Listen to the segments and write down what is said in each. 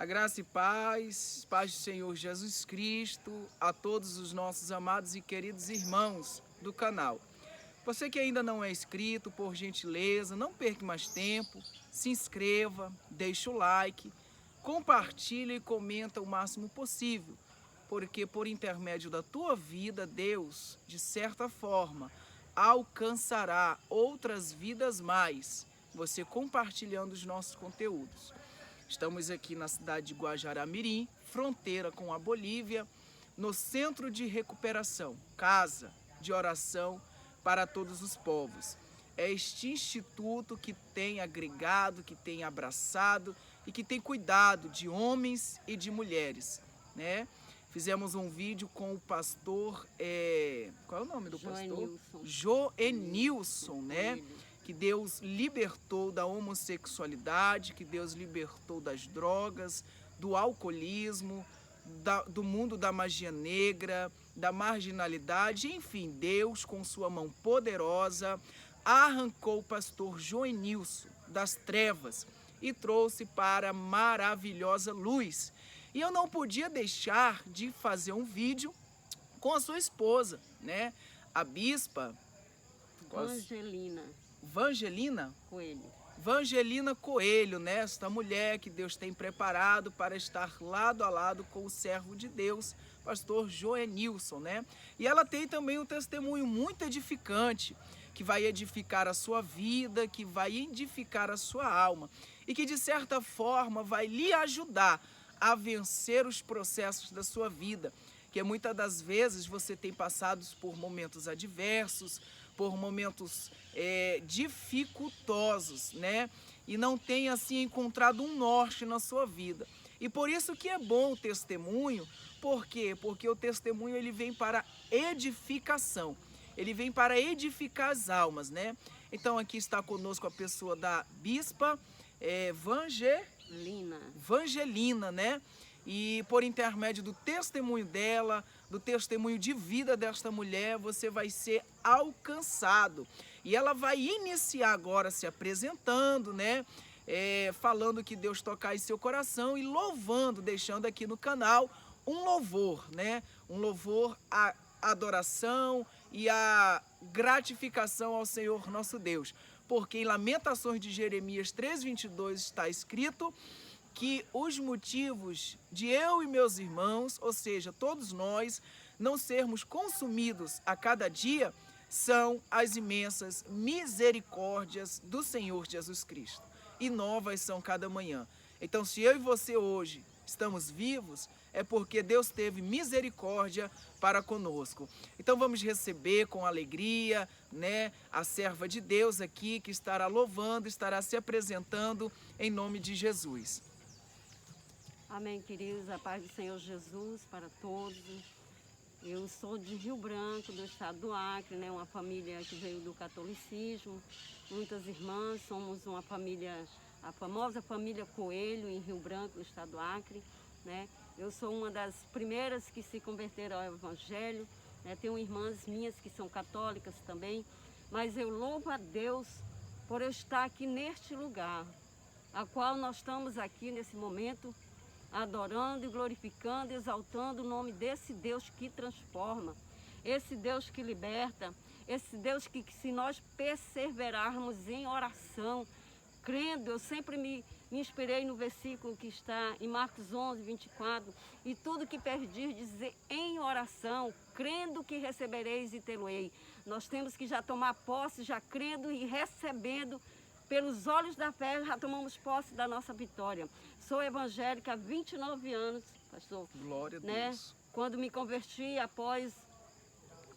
A graça e paz do Senhor Jesus Cristo, a todos os nossos amados e queridos irmãos do canal. Você que ainda não é inscrito, por gentileza, não perca mais tempo, se inscreva, deixe o like, compartilhe e comenta o máximo possível, porque por intermédio da tua vida, Deus, de certa forma, alcançará outras vidas mais, você compartilhando os nossos conteúdos. Estamos aqui na cidade de Guajará-Mirim, fronteira com a Bolívia, no Centro de Recuperação, Casa de Oração para Todos os Povos. É este instituto que tem agregado, que tem abraçado e que tem cuidado de homens e de mulheres, né? Fizemos um vídeo com o pastor, qual é o nome do pastor? Joenilson, né? Que Deus libertou da homossexualidade, que Deus libertou das drogas, do alcoolismo, do mundo da magia negra, da marginalidade, enfim, Deus com sua mão poderosa arrancou o pastor Joenilson das trevas e trouxe para a maravilhosa luz. E eu não podia deixar de fazer um vídeo com a sua esposa, né? A bispa Vangelina Coelho, né? Esta mulher que Deus tem preparado para estar lado a lado com o servo de Deus, pastor Joenilson, né? E ela tem também um testemunho muito edificante, que vai edificar a sua vida, que vai edificar a sua alma e que de certa forma vai lhe ajudar a vencer os processos da sua vida, que muitas das vezes você tem passado por momentos adversos, por momentos dificultosos, né? E não tem assim encontrado um norte na sua vida. E por isso que é bom o testemunho. Por quê? Porque o testemunho ele vem para edificação. Ele vem para edificar as almas, né? Então aqui está conosco a pessoa da bispa Vangelina, né? E por intermédio do testemunho dela, do testemunho de vida desta mulher, você vai ser alcançado. E ela vai iniciar agora se apresentando, né? Falando que Deus tocar em seu coração e louvando, deixando aqui no canal um louvor, né? Um louvor à adoração e à gratificação ao Senhor nosso Deus. Porque em Lamentações de Jeremias 3:22 está escrito que os motivos de eu e meus irmãos, ou seja, todos nós, não sermos consumidos a cada dia, são as imensas misericórdias do Senhor Jesus Cristo. E novas são cada manhã. Então, se eu e você hoje estamos vivos, é porque Deus teve misericórdia para conosco. Então vamos receber com alegria, né, a serva de Deus aqui, que estará louvando, estará se apresentando em nome de Jesus. Amém, queridos, a paz do Senhor Jesus para todos. Eu sou de Rio Branco, do estado do Acre, né? Uma família que veio do catolicismo, muitas irmãs, somos uma família, a famosa família Coelho, em Rio Branco, no estado do Acre, né? Eu sou uma das primeiras que se converteram ao Evangelho, né? Tenho irmãs minhas que são católicas também, mas eu louvo a Deus por eu estar aqui neste lugar, a qual nós estamos aqui nesse momento, adorando e glorificando, exaltando o nome desse Deus que transforma, esse Deus que liberta, esse Deus que se nós perseverarmos em oração, crendo, eu sempre me inspirei no versículo que está em Marcos 11:24, e tudo que pedir, dizer em oração, crendo que recebereis e tê-lo-ei. Nós temos que já tomar posse, já crendo e recebendo. Pelos olhos da fé, já tomamos posse da nossa vitória. Sou evangélica há 29 anos, pastor. Glória a né? Deus. Quando me converti após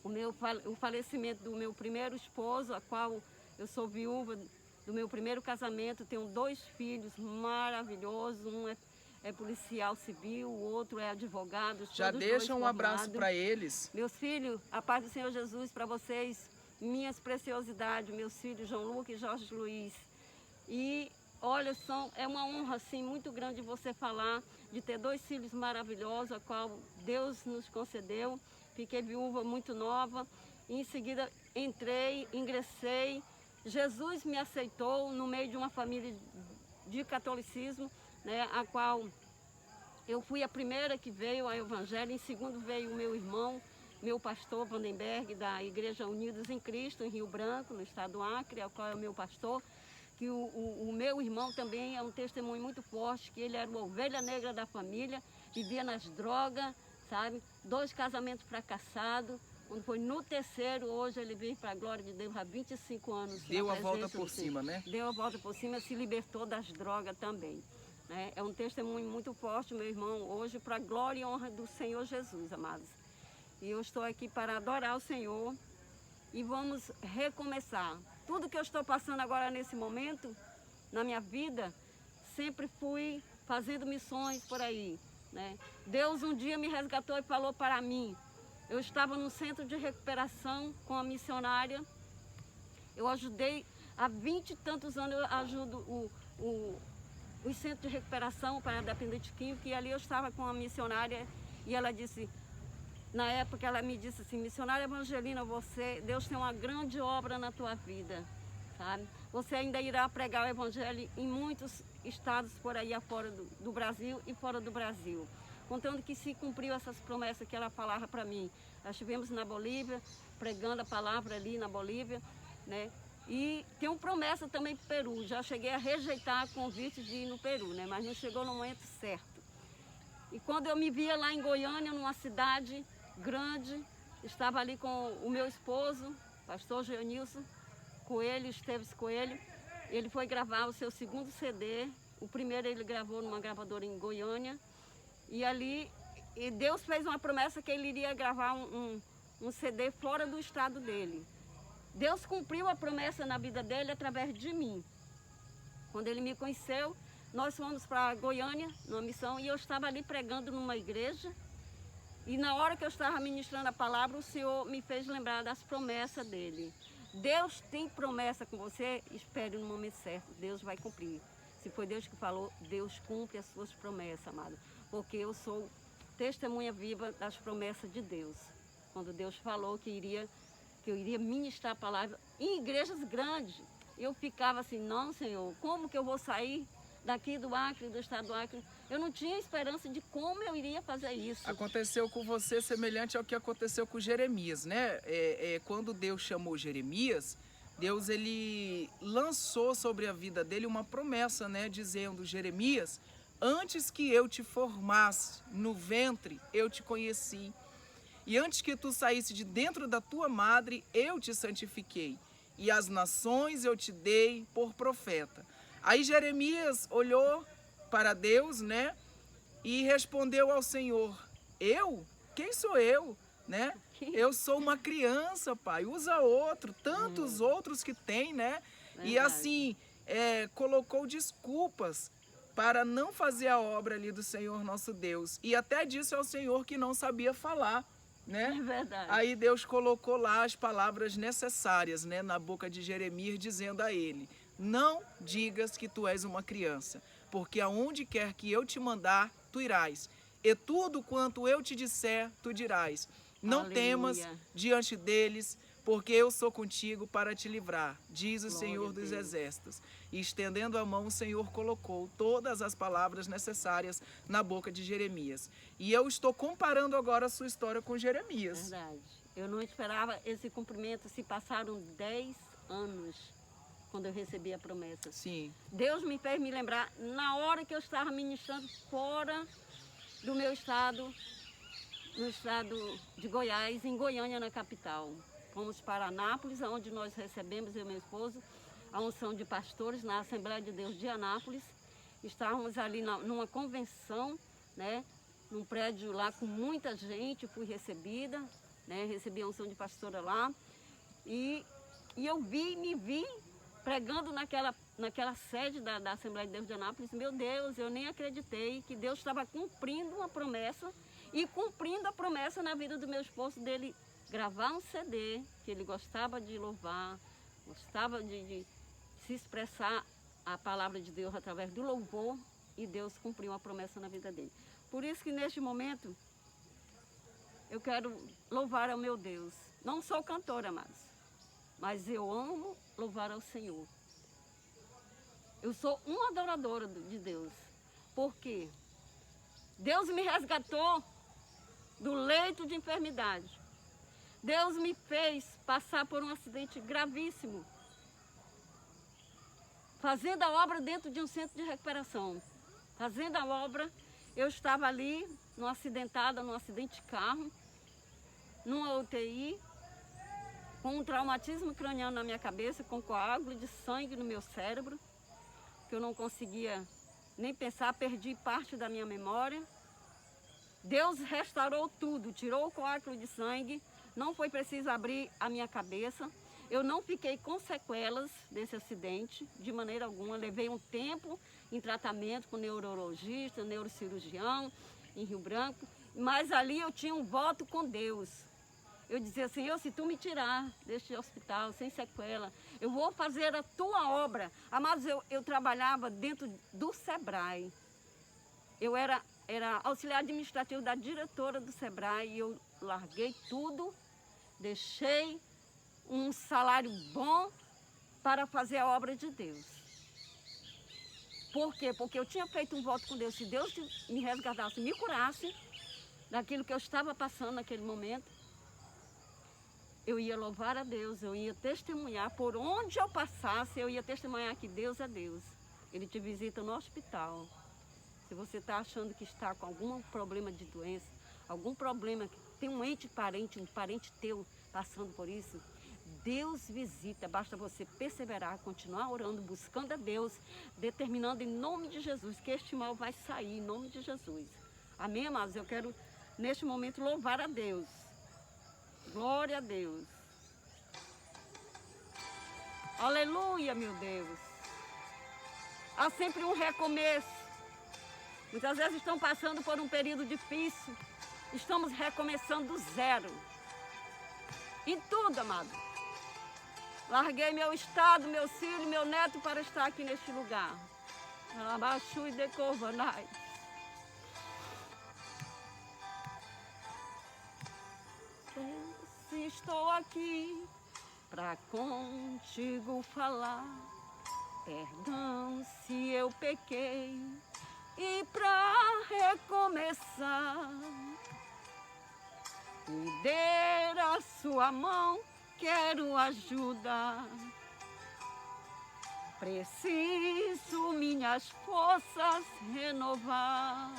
o falecimento do meu primeiro esposo, a qual eu sou viúva do meu primeiro casamento, tenho 2 filhos maravilhosos, um é policial civil, o outro é advogado. Já deixa um abraço para eles. Meus filhos, a paz do Senhor Jesus para vocês, minhas preciosidades, meus filhos João Lucas e Jorge Luiz. E olha, é uma honra assim, muito grande você falar de ter 2 filhos maravilhosos, a qual Deus nos concedeu. Fiquei viúva muito nova, e em seguida ingressei. Jesus me aceitou no meio de uma família de catolicismo, né, a qual Eu fui a primeira que veio ao Evangelho, em segundo veio o meu irmão, meu pastor Vandenberg, da Igreja Unidos em Cristo, em Rio Branco, no estado do Acre, ao qual é o meu pastor, que o meu irmão também é um testemunho muito forte, que ele era uma ovelha negra da família, vivia nas drogas, sabe? 2 casamentos fracassados, quando foi no terceiro, hoje ele veio para a glória de Deus há 25 anos. Deu a volta por cima, né? Deu a volta por cima, se libertou das drogas também. Né? É um testemunho muito forte, meu irmão, hoje para a glória e honra do Senhor Jesus, amados. E eu estou aqui para adorar o Senhor e vamos recomeçar. Tudo que eu estou passando agora nesse momento, na minha vida, sempre fui fazendo missões por aí. Né? Deus um dia me resgatou e falou para mim. Eu estava num centro de recuperação com a missionária. Eu ajudei, há 20 e tantos anos eu ajudo os centros de recuperação para dependente químico, e ali eu estava com a missionária e ela disse, na época ela me disse assim, missionária Evangelina, Deus tem uma grande obra na tua vida, sabe? Você ainda irá pregar o Evangelho em muitos estados por aí afora do Brasil e fora do Brasil. Contando que se cumpriu essas promessas que ela falava para mim. Nós estivemos na Bolívia, pregando a palavra ali na Bolívia, né? E tem uma promessa também para o Peru. Já cheguei a rejeitar convite de ir no Peru, né? Mas não chegou no momento certo. E quando eu me via lá em Goiânia, numa cidade grande, estava ali com o meu esposo, pastor Geonilson Coelho, Esteves Coelho. Ele foi gravar o seu segundo CD. O primeiro ele gravou numa gravadora em Goiânia. E ali, Deus fez uma promessa que ele iria gravar um CD fora do estado dele. Deus cumpriu a promessa na vida dele através de mim. Quando ele me conheceu, nós fomos para Goiânia, numa missão, e eu estava ali pregando numa igreja. E na hora que eu estava ministrando a palavra, o Senhor me fez lembrar das promessas dele. Deus tem promessa com você, espere no momento certo, Deus vai cumprir. Se foi Deus que falou, Deus cumpre as suas promessas, amado. Porque eu sou testemunha viva das promessas de Deus. Quando Deus falou que eu iria ministrar a palavra em igrejas grandes, eu ficava assim, não, Senhor, como que eu vou sair daqui do Acre, do estado do Acre? Eu não tinha esperança de como eu iria fazer isso. Aconteceu com você semelhante ao que aconteceu com Jeremias, né? Quando Deus chamou Jeremias, Deus ele lançou sobre a vida dele uma promessa, né? Dizendo, Jeremias, antes que eu te formasse no ventre, eu te conheci. E antes que tu saísse de dentro da tua madre, eu te santifiquei. E as nações eu te dei por profeta. Aí Jeremias olhou para Deus, né? E respondeu ao Senhor, eu? Quem sou eu? Né? Eu sou uma criança, pai. Usa outro, tantos outros que tem, né? E assim, colocou desculpas para não fazer a obra ali do Senhor nosso Deus. E até disse ao Senhor que não sabia falar, né? É verdade. Aí Deus colocou lá as palavras necessárias, né, na boca de Jeremias, dizendo a ele, não digas que tu és uma criança, porque aonde quer que eu te mandar, tu irás. E tudo quanto eu te disser, tu dirás. Não Aleluia. temas diante deles, porque eu sou contigo para te livrar, diz o Glória Senhor a dos Deus. Exércitos. E estendendo a mão, o Senhor colocou todas as palavras necessárias na boca de Jeremias. E eu estou comparando agora a sua história com Jeremias. Verdade. Eu não esperava esse cumprimento, se passaram 10 anos quando eu recebi a promessa. Sim. Deus me fez me lembrar na hora que eu estava ministrando fora do meu estado, no estado de Goiás, em Goiânia, na capital. Fomos para Anápolis, onde nós recebemos, eu e meu esposo, a unção de pastores na Assembleia de Deus de Anápolis. Estávamos ali numa convenção, né, num prédio lá com muita gente, fui recebida, né, recebi a unção de pastora lá. E eu me vi pregando naquela sede da Assembleia de Deus de Anápolis. Meu Deus, eu nem acreditei que Deus estava cumprindo uma promessa e cumprindo a promessa na vida do meu esposo dele gravar um CD, que ele gostava de louvar, gostava de se expressar a palavra de Deus através do louvor, e Deus cumpriu uma promessa na vida dele. Por isso que neste momento eu quero louvar ao meu Deus. Não sou cantora, mas eu amo louvar ao Senhor. Eu sou uma adoradora de Deus. Por quê? Deus me resgatou do leito de enfermidade. Deus me fez passar por um acidente gravíssimo, fazendo a obra dentro de um centro de recuperação. Fazendo a obra, eu estava ali, num acidente de carro, numa UTI, com um traumatismo craniano na minha cabeça, com coágulo de sangue no meu cérebro, que eu não conseguia nem pensar, perdi parte da minha memória. Deus restaurou tudo, tirou o coágulo de sangue, não foi preciso abrir a minha cabeça. Eu não fiquei com sequelas desse acidente, de maneira alguma. Levei um tempo em tratamento com neurologista, neurocirurgião, em Rio Branco, mas ali eu tinha um voto com Deus. Eu dizia, Senhor, se tu me tirar deste hospital sem sequela, eu vou fazer a tua obra. Amados, eu trabalhava dentro do Sebrae. Eu era auxiliar administrativo da diretora do Sebrae e eu larguei tudo, deixei um salário bom para fazer a obra de Deus. Por quê? Porque eu tinha feito um voto com Deus. Se Deus me resgatasse, me curasse daquilo que eu estava passando naquele momento, eu ia louvar a Deus, eu ia testemunhar. Por onde eu passasse, eu ia testemunhar que Deus é Deus. Ele te visita no hospital. Se você está achando que está com algum problema de doença, algum problema, tem um parente teu passando por isso, Deus visita, basta você perseverar, continuar orando, buscando a Deus, determinando em nome de Jesus que este mal vai sair, em nome de Jesus. Amém, amados? Eu quero, neste momento, louvar a Deus. Glória a Deus. Aleluia, meu Deus. Há sempre um recomeço. Muitas vezes estão passando por um período difícil. Estamos recomeçando do zero. Em tudo, amado. Larguei meu estado, meu filho, meu neto para estar aqui neste lugar. Abaixo e decovanai. Estou aqui para contigo falar. Perdão se eu pequei e para recomeçar. Me dê a sua mão, quero ajuda. Preciso minhas forças renovar.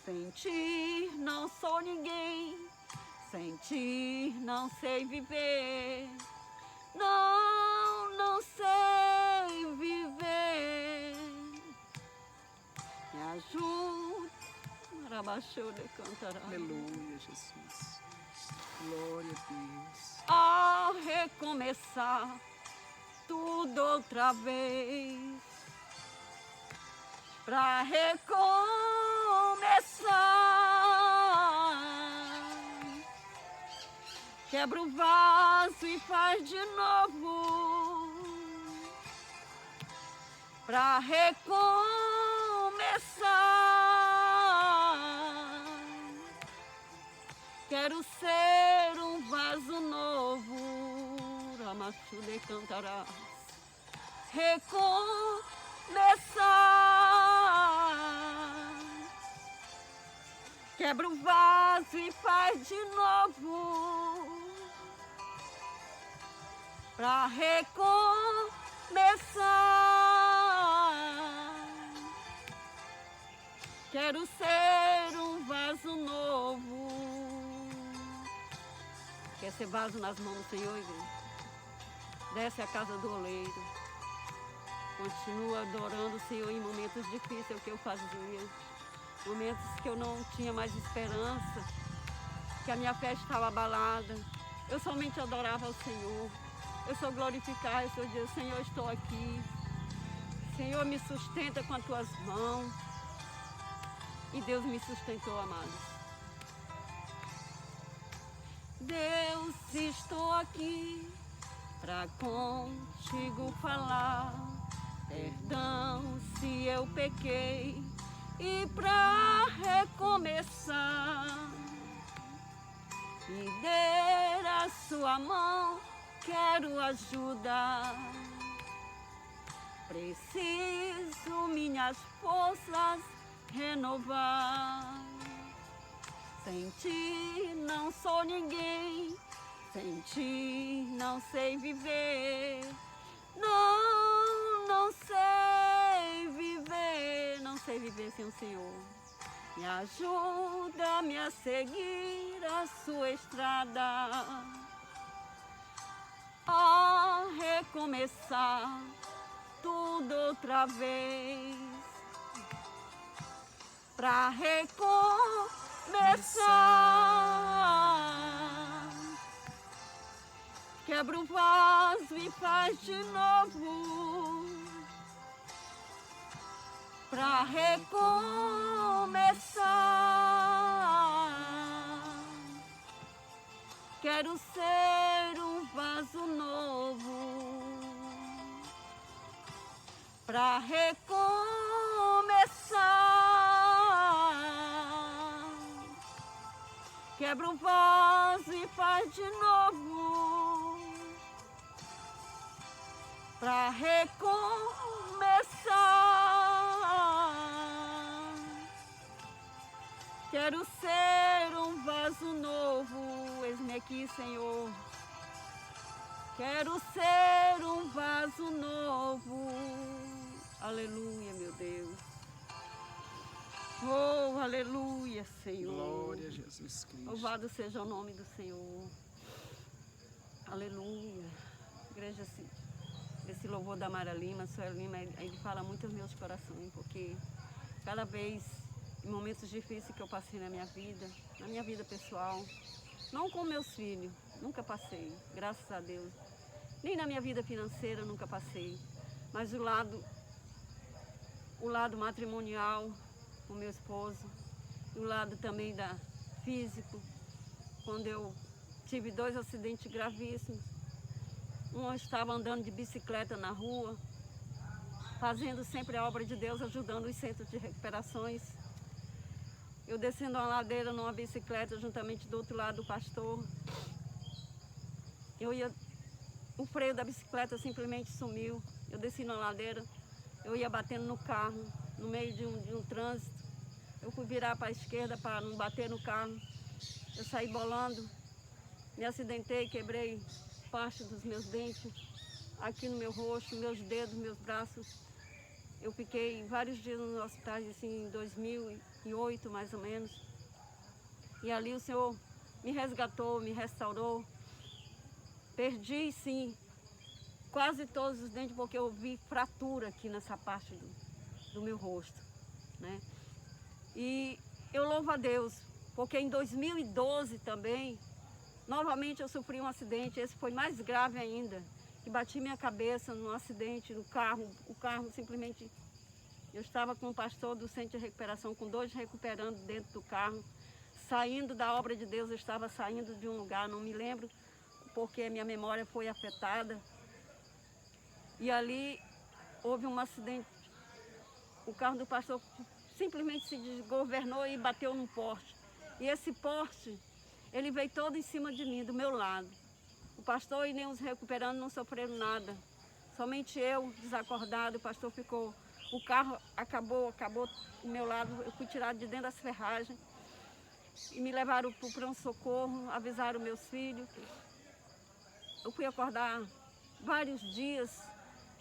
Sem ti não sou ninguém, sem ti não sei viver. Não sei viver. Me ajuda. Arabaxou de cantará. Aleluia, Jesus. Glória a Deus. A recomeçar tudo outra vez. Pra recomeçar. Quebra o vaso e faz de novo. Pra recomeçar. Quero ser um vaso novo. Ramachu de cantarás. Recomeçar. Quebra o vaso e faz de novo. Pra recomeçar. Quero ser um vaso novo. Quer ser vaso nas mãos do Senhor, igreja? Desce a casa do oleiro. Continua adorando o Senhor em momentos difíceis, é o que eu fazia. Momentos que eu não tinha mais esperança, que a minha fé estava abalada. Eu somente adorava o Senhor. Eu só glorificava, eu só dizia, Senhor, estou aqui. Senhor, me sustenta com as tuas mãos. E Deus me sustentou, amados. Deus, estou aqui para contigo falar. Perdão se eu pequei e para recomeçar. Me dê a sua mão, quero ajuda. Preciso minhas forças renovar. Sem ti não sou ninguém, sem ti não sei viver. Não sei viver, não sei viver sem o Senhor. Me ajuda-me a seguir a sua estrada, a recomeçar tudo outra vez, pra recomeçar. Quebra o vaso e faz de novo, pra recomeçar. Quero ser um vaso novo, pra recomeçar. Quebra o vaso e faz de novo, pra recomeçar. Quero ser um vaso novo, eis-me aqui, Senhor. Quero ser um vaso novo. Aleluia, meu Deus. Oh, aleluia, Senhor. Glória a Jesus Cristo. Louvado seja o nome do Senhor. Aleluia. Igreja, esse louvor da Mara Lima, Sueli Lima, ele fala muito aos meus corações, porque cada vez, em momentos difíceis que eu passei na minha vida pessoal, não com meus filhos, nunca passei, graças a Deus. Nem na minha vida financeira nunca passei, mas o lado matrimonial com meu esposo, e o lado também físico, quando eu tive 2 acidentes gravíssimos. Um, eu estava andando de bicicleta na rua, fazendo sempre a obra de Deus, ajudando os centros de recuperações. Eu descendo uma ladeira numa bicicleta, juntamente do outro lado do pastor. O freio da bicicleta simplesmente sumiu. Eu desci na ladeira, eu ia batendo no carro, no meio de um trânsito. Eu fui virar para a esquerda para não bater no carro. Eu saí bolando, me acidentei, quebrei parte dos meus dentes, aqui no meu rosto, meus dedos, meus braços. Eu fiquei vários dias no hospital, assim, em 2008, mais ou menos. E ali o Senhor me resgatou, me restaurou. Perdi, sim, quase todos os dentes, porque eu vi fratura aqui nessa parte do meu rosto, né? E eu louvo a Deus, porque em 2012 também, novamente eu sofri um acidente, esse foi mais grave ainda, que bati minha cabeça num acidente no carro. O carro simplesmente, eu estava com um pastor do centro de recuperação, com 2 recuperando dentro do carro, saindo da obra de Deus. Eu estava saindo de um lugar, não me lembro, porque a minha memória foi afetada. E ali houve um acidente. O carro do pastor simplesmente se desgovernou e bateu num poste. E esse poste, ele veio todo em cima de mim, do meu lado. O pastor e nem os recuperando não sofreram nada. Somente eu, desacordado, o pastor ficou. O carro acabou do meu lado. Eu fui tirado de dentro das ferragens e me levaram para o pronto-socorro, avisaram meus filhos. Eu fui acordar vários dias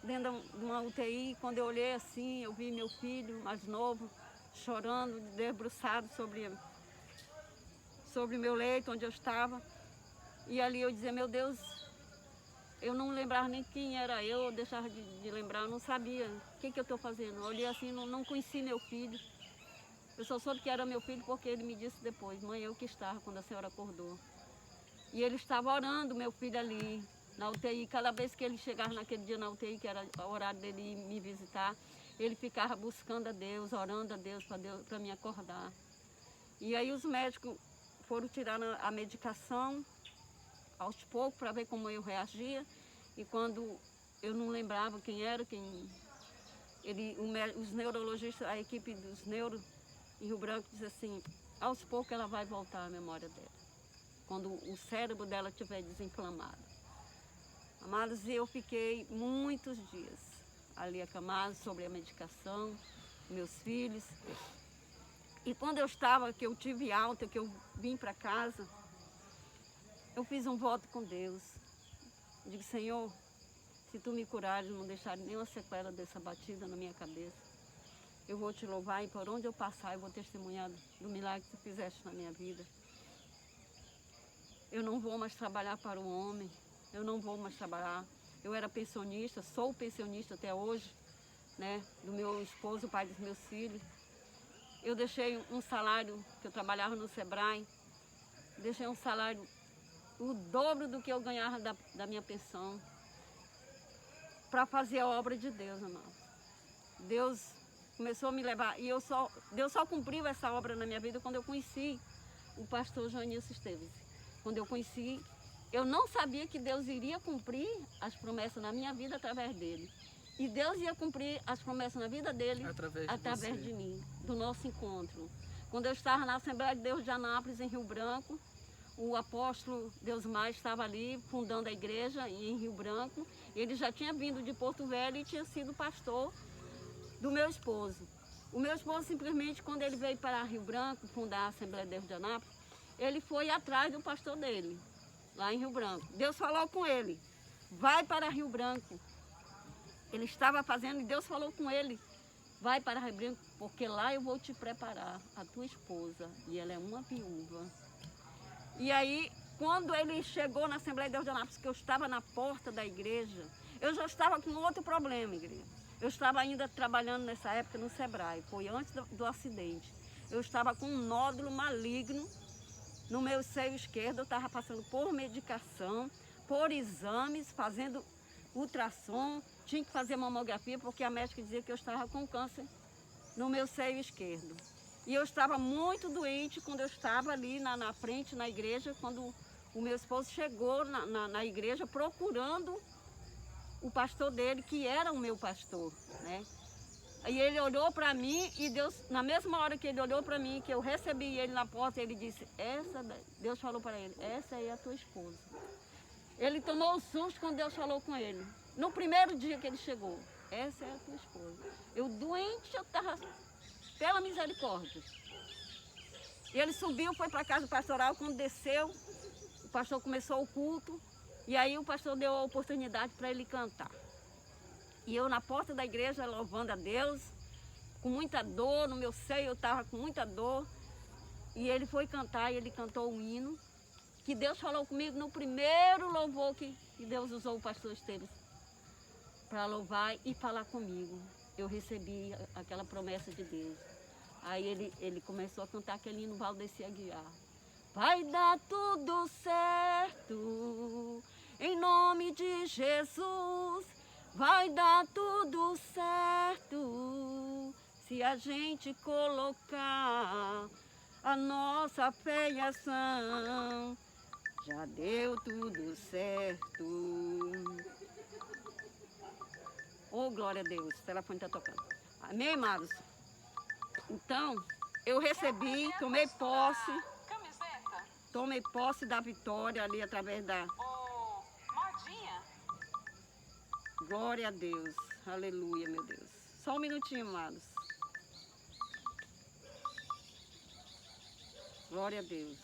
dentro de uma UTI. Quando eu olhei assim, eu vi meu filho mais novo chorando, debruçado sobre o meu leito onde eu estava. E ali eu dizia, meu Deus, eu não lembrava nem quem era eu deixava de lembrar, eu não sabia o que eu estou fazendo. Eu olhei assim, não conheci meu filho. Eu só soube que era meu filho porque ele me disse depois, mãe, eu que estava quando a senhora acordou. E ele estava orando, meu filho ali, na UTI. Cada vez que ele chegava naquele dia na UTI, que era o horário dele ir me visitar, ele ficava buscando a Deus, orando a Deus para me acordar. E aí os médicos foram tirar a medicação aos poucos para ver como eu reagia. E quando eu não lembrava quem era, os neurologistas, a equipe dos neuro em Rio Branco diz assim, aos poucos ela vai voltar à memória dela, quando o cérebro dela estiver desinflamado. Amados, eu fiquei muitos dias ali acamado sobre a medicação, meus filhos. E quando que eu tive alta, que eu vim para casa, eu fiz um voto com Deus. Eu digo, Senhor, se tu me curares, não deixares nenhuma sequela dessa batida na minha cabeça, eu vou te louvar e por onde eu passar, eu vou testemunhar do milagre que tu fizeste na minha vida. Eu não vou mais trabalhar para o homem, eu não vou mais trabalhar. Eu era pensionista, sou pensionista até hoje, né, do meu esposo, o pai dos meus filhos. Eu deixei um salário, que eu trabalhava no Sebrae, deixei um salário o dobro do que eu ganhava da minha pensão, para fazer a obra de Deus, amado. Deus começou a me levar, e Deus só cumpriu essa obra na minha vida quando eu conheci o pastor Joanilson Esteves. Quando eu conheci, eu não sabia que Deus iria cumprir as promessas na minha vida através dele. E Deus ia cumprir as promessas na vida dele através de mim, do nosso encontro. Quando eu estava na Assembleia de Deus de Anápolis, em Rio Branco, o apóstolo Deusmar estava ali fundando a igreja em Rio Branco. Ele já tinha vindo de Porto Velho e tinha sido pastor do meu esposo. O meu esposo simplesmente, quando ele veio para Rio Branco fundar a Assembleia de Deus de Anápolis, ele foi atrás do pastor dele, lá em Rio Branco. Deus falou com ele, vai para Rio Branco. Ele estava fazendo e Deus falou com ele, vai para Rio Branco, porque lá eu vou te preparar a tua esposa, e ela é uma viúva. E aí, quando ele chegou na Assembleia de Deus de Anápolis, que eu estava na porta da igreja, eu já estava com outro problema, igreja. Eu estava ainda trabalhando nessa época no Sebrae, foi antes do acidente. Eu estava com um nódulo maligno no meu seio esquerdo, eu estava passando por medicação, por exames, fazendo ultrassom, tinha que fazer mamografia, porque a médica dizia que eu estava com câncer no meu seio esquerdo. E eu estava muito doente quando eu estava ali na frente, na igreja, quando o meu esposo chegou na igreja procurando o pastor dele, que era o meu pastor, né? E ele olhou para mim e Deus, na mesma hora que ele olhou para mim, que eu recebi ele na porta, ele disse, Deus falou para ele, essa aí é a tua esposa. Ele tomou um susto quando Deus falou com ele. No primeiro dia que ele chegou, essa é a tua esposa. Eu doente, eu estava pela misericórdia. E ele subiu, foi para a casa pastoral, quando desceu, o pastor começou o culto, e aí o pastor deu a oportunidade para ele cantar. E eu na porta da igreja, louvando a Deus, com muita dor, no meu seio eu estava com muita dor. E ele foi cantar, e ele cantou um hino, que Deus falou comigo no primeiro louvor que Deus usou o pastor Esteves para louvar e falar comigo. Eu recebi aquela promessa de Deus. Aí ele começou a cantar aquele hino Valdeci Aguiar. Vai dar tudo certo, em nome de Jesus. Vai dar tudo certo, se a gente colocar a nossa fé em ação. Já deu tudo certo. Oh, glória a Deus, o telefone está tocando. Amém, amados? Então, eu recebi, tomei posse da vitória ali através da... Glória a Deus, aleluia, meu Deus. Só um minutinho, amados. Glória a Deus.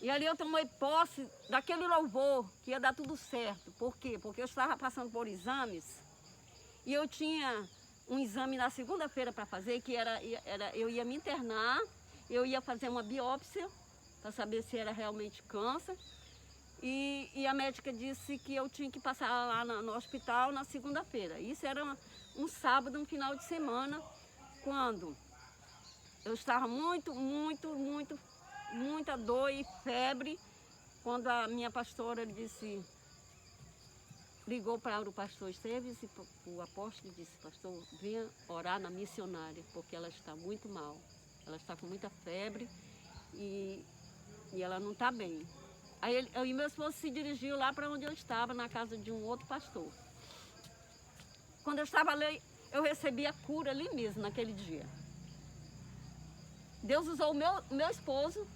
E ali eu tomei posse daquele louvor que ia dar tudo certo. Por quê? Porque eu estava passando por exames e eu tinha um exame na segunda-feira para fazer, que eu ia me internar, eu ia fazer uma biópsia para saber se era realmente câncer. E a médica disse que eu tinha que passar lá no hospital na segunda-feira. Isso era um sábado, um final de semana, quando eu estava muita dor e febre, quando a minha pastora ligou para o pastor Esteves e o apóstolo disse, pastor, venha orar na missionária, porque ela está muito mal. Ela está com muita febre e ela não está bem. Aí meu esposo se dirigiu lá para onde eu estava, na casa de um outro pastor. Quando eu estava ali, eu recebi a cura ali mesmo, naquele dia. Deus usou o meu esposo.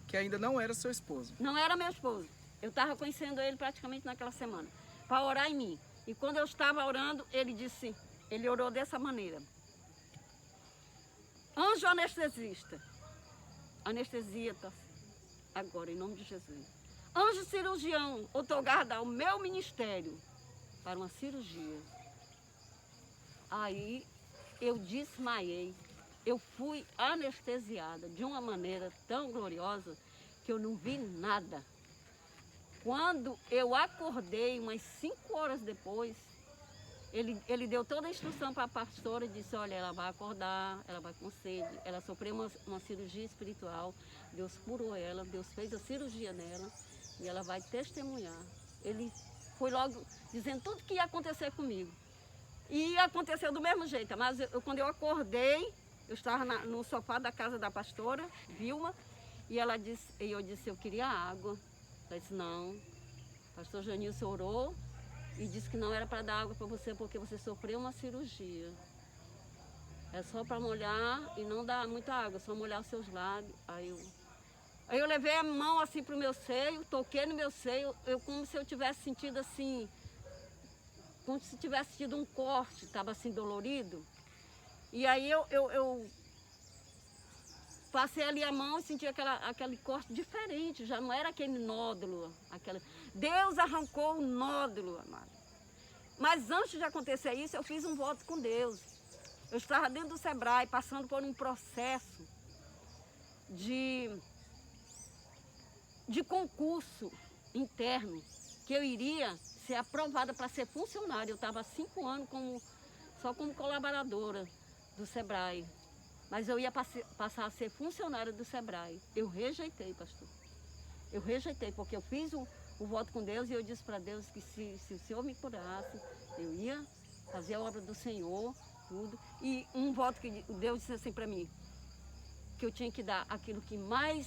Que ainda não era seu esposo. Não era meu esposo. Eu estava conhecendo ele praticamente naquela semana, para orar em mim. E quando eu estava orando, ele orou dessa maneira. Anjo Anjo anestesista, anestesia-te agora, em nome de Jesus. Anjo cirurgião, outorgado ao meu ministério para uma cirurgia. Aí eu desmaiei. Eu fui anestesiada de uma maneira tão gloriosa que eu não vi nada. Quando eu acordei, umas 5 horas depois, ele deu toda a instrução para a pastora e disse, olha, ela vai acordar, ela vai com sede, ela sofreu uma cirurgia espiritual, Deus curou ela, Deus fez a cirurgia nela e ela vai testemunhar. Ele foi logo dizendo tudo que ia acontecer comigo. E aconteceu do mesmo jeito, mas quando eu acordei, eu estava no sofá da casa da pastora, Vilma, e eu disse, eu queria água. Ela disse, não, o pastor Janilson orou e disse que não era para dar água para você porque você sofreu uma cirurgia. É só para molhar e não dar muita água, só molhar os seus lábios. Aí eu levei a mão assim para o meu seio, toquei no meu seio, como se eu tivesse sentido assim, como se tivesse tido um corte, estava assim dolorido. E aí eu passei ali a mão e senti aquele corte diferente, já não era aquele nódulo. Deus arrancou o nódulo, amado. Mas antes de acontecer isso, eu fiz um voto com Deus. Eu estava dentro do Sebrae, passando por um processo de concurso interno, que eu iria ser aprovada para ser funcionária. Eu estava há 5 anos só como colaboradora do Sebrae. Mas eu ia passar a ser funcionária do Sebrae. Eu rejeitei, pastor. Eu rejeitei, porque eu fiz o voto com Deus e eu disse para Deus que se o Senhor me curasse, eu ia fazer a obra do Senhor, tudo. E um voto que Deus disse assim para mim, que eu tinha que dar aquilo que mais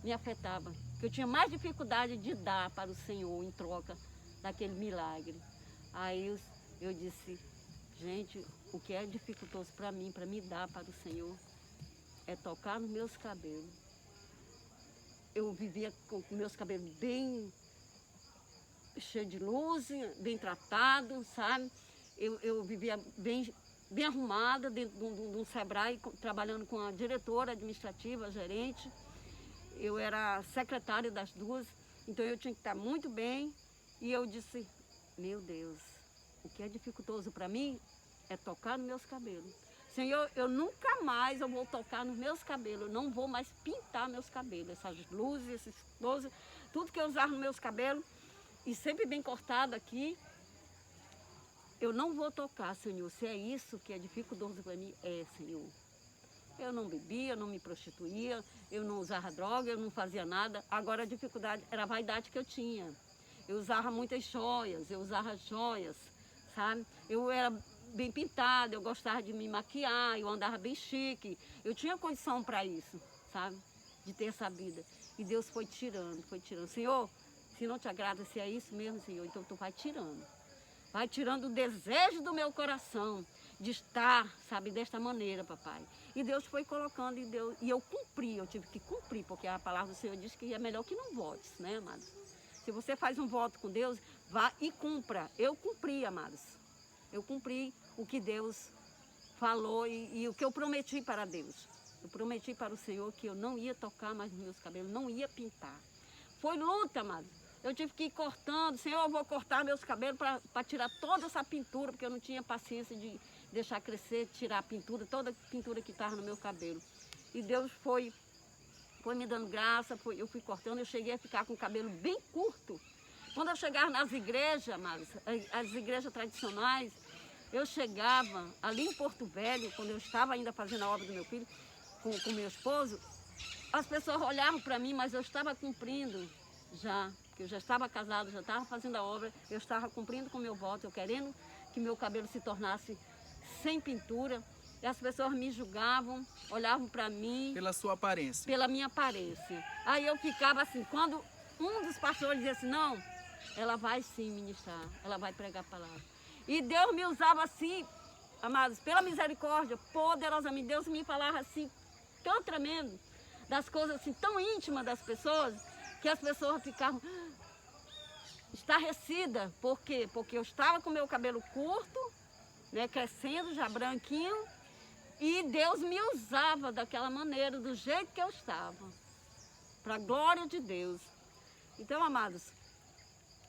me afetava, que eu tinha mais dificuldade de dar para o Senhor em troca daquele milagre. Aí eu disse, gente, o que é dificultoso para mim dar para o Senhor, é tocar nos meus cabelos. Eu vivia com meus cabelos bem cheios de luz, bem tratados, sabe? Eu vivia bem arrumada dentro de um Sebrae, trabalhando com a diretora administrativa, a gerente. Eu era secretária das duas, então eu tinha que estar muito bem. E eu disse, meu Deus, o que é dificultoso para mim é tocar nos meus cabelos. Senhor, eu nunca mais vou tocar nos meus cabelos, eu não vou mais pintar meus cabelos, essas luzes, esses coisas, tudo que eu usava nos meus cabelos, e sempre bem cortado aqui, eu não vou tocar, Senhor. Se é isso que é dificultoso para mim, Senhor. Eu não bebia, eu não me prostituía, eu não usava droga, eu não fazia nada. Agora a dificuldade era a vaidade que eu tinha. Eu usava muitas joias, sabe? Eu era bem pintada, eu gostava de me maquiar, eu andava bem chique. Eu tinha condição para isso, sabe? De ter essa vida. E Deus foi tirando. Senhor, se não te agrada, se é isso mesmo, Senhor, então tu vai tirando. Vai tirando o desejo do meu coração de estar, sabe, desta maneira, papai. E Deus foi colocando e eu cumpri, eu tive que cumprir, porque a palavra do Senhor diz que é melhor que não votes, né, amados? Se você faz um voto com Deus, vá e cumpra. Eu cumpri, amados. Eu cumpri o que Deus falou e o que eu prometi para Deus. Eu prometi para o Senhor que eu não ia tocar mais nos meus cabelos, não ia pintar. Foi luta, amados. Eu tive que ir cortando. Senhor, eu vou cortar meus cabelos para tirar toda essa pintura, porque eu não tinha paciência de deixar crescer, tirar a pintura, toda a pintura que estava no meu cabelo. E Deus foi me dando graça, eu fui cortando, eu cheguei a ficar com o cabelo bem curto. Quando eu chegava nas igrejas, as igrejas tradicionais, eu chegava ali em Porto Velho, quando eu estava ainda fazendo a obra do meu filho, com meu esposo, as pessoas olhavam para mim, mas eu estava cumprindo já, porque eu já estava casada, já estava fazendo a obra, eu estava cumprindo com o meu voto, eu querendo que meu cabelo se tornasse sem pintura. E as pessoas me julgavam, olhavam para mim. Pela sua aparência. Pela minha aparência. Aí eu ficava assim, quando um dos pastores dizia assim, não, ela vai sim ministrar, ela vai pregar a palavra. E Deus me usava assim, amados, pela misericórdia, poderosamente. Deus me falava assim, tão tremendo, das coisas assim, tão íntimas das pessoas, que as pessoas ficavam estarrecidas. Por quê? Porque eu estava com meu cabelo curto, né, crescendo, já branquinho, E Deus me usava daquela maneira, do jeito que eu estava, para a glória de Deus. Então, amados,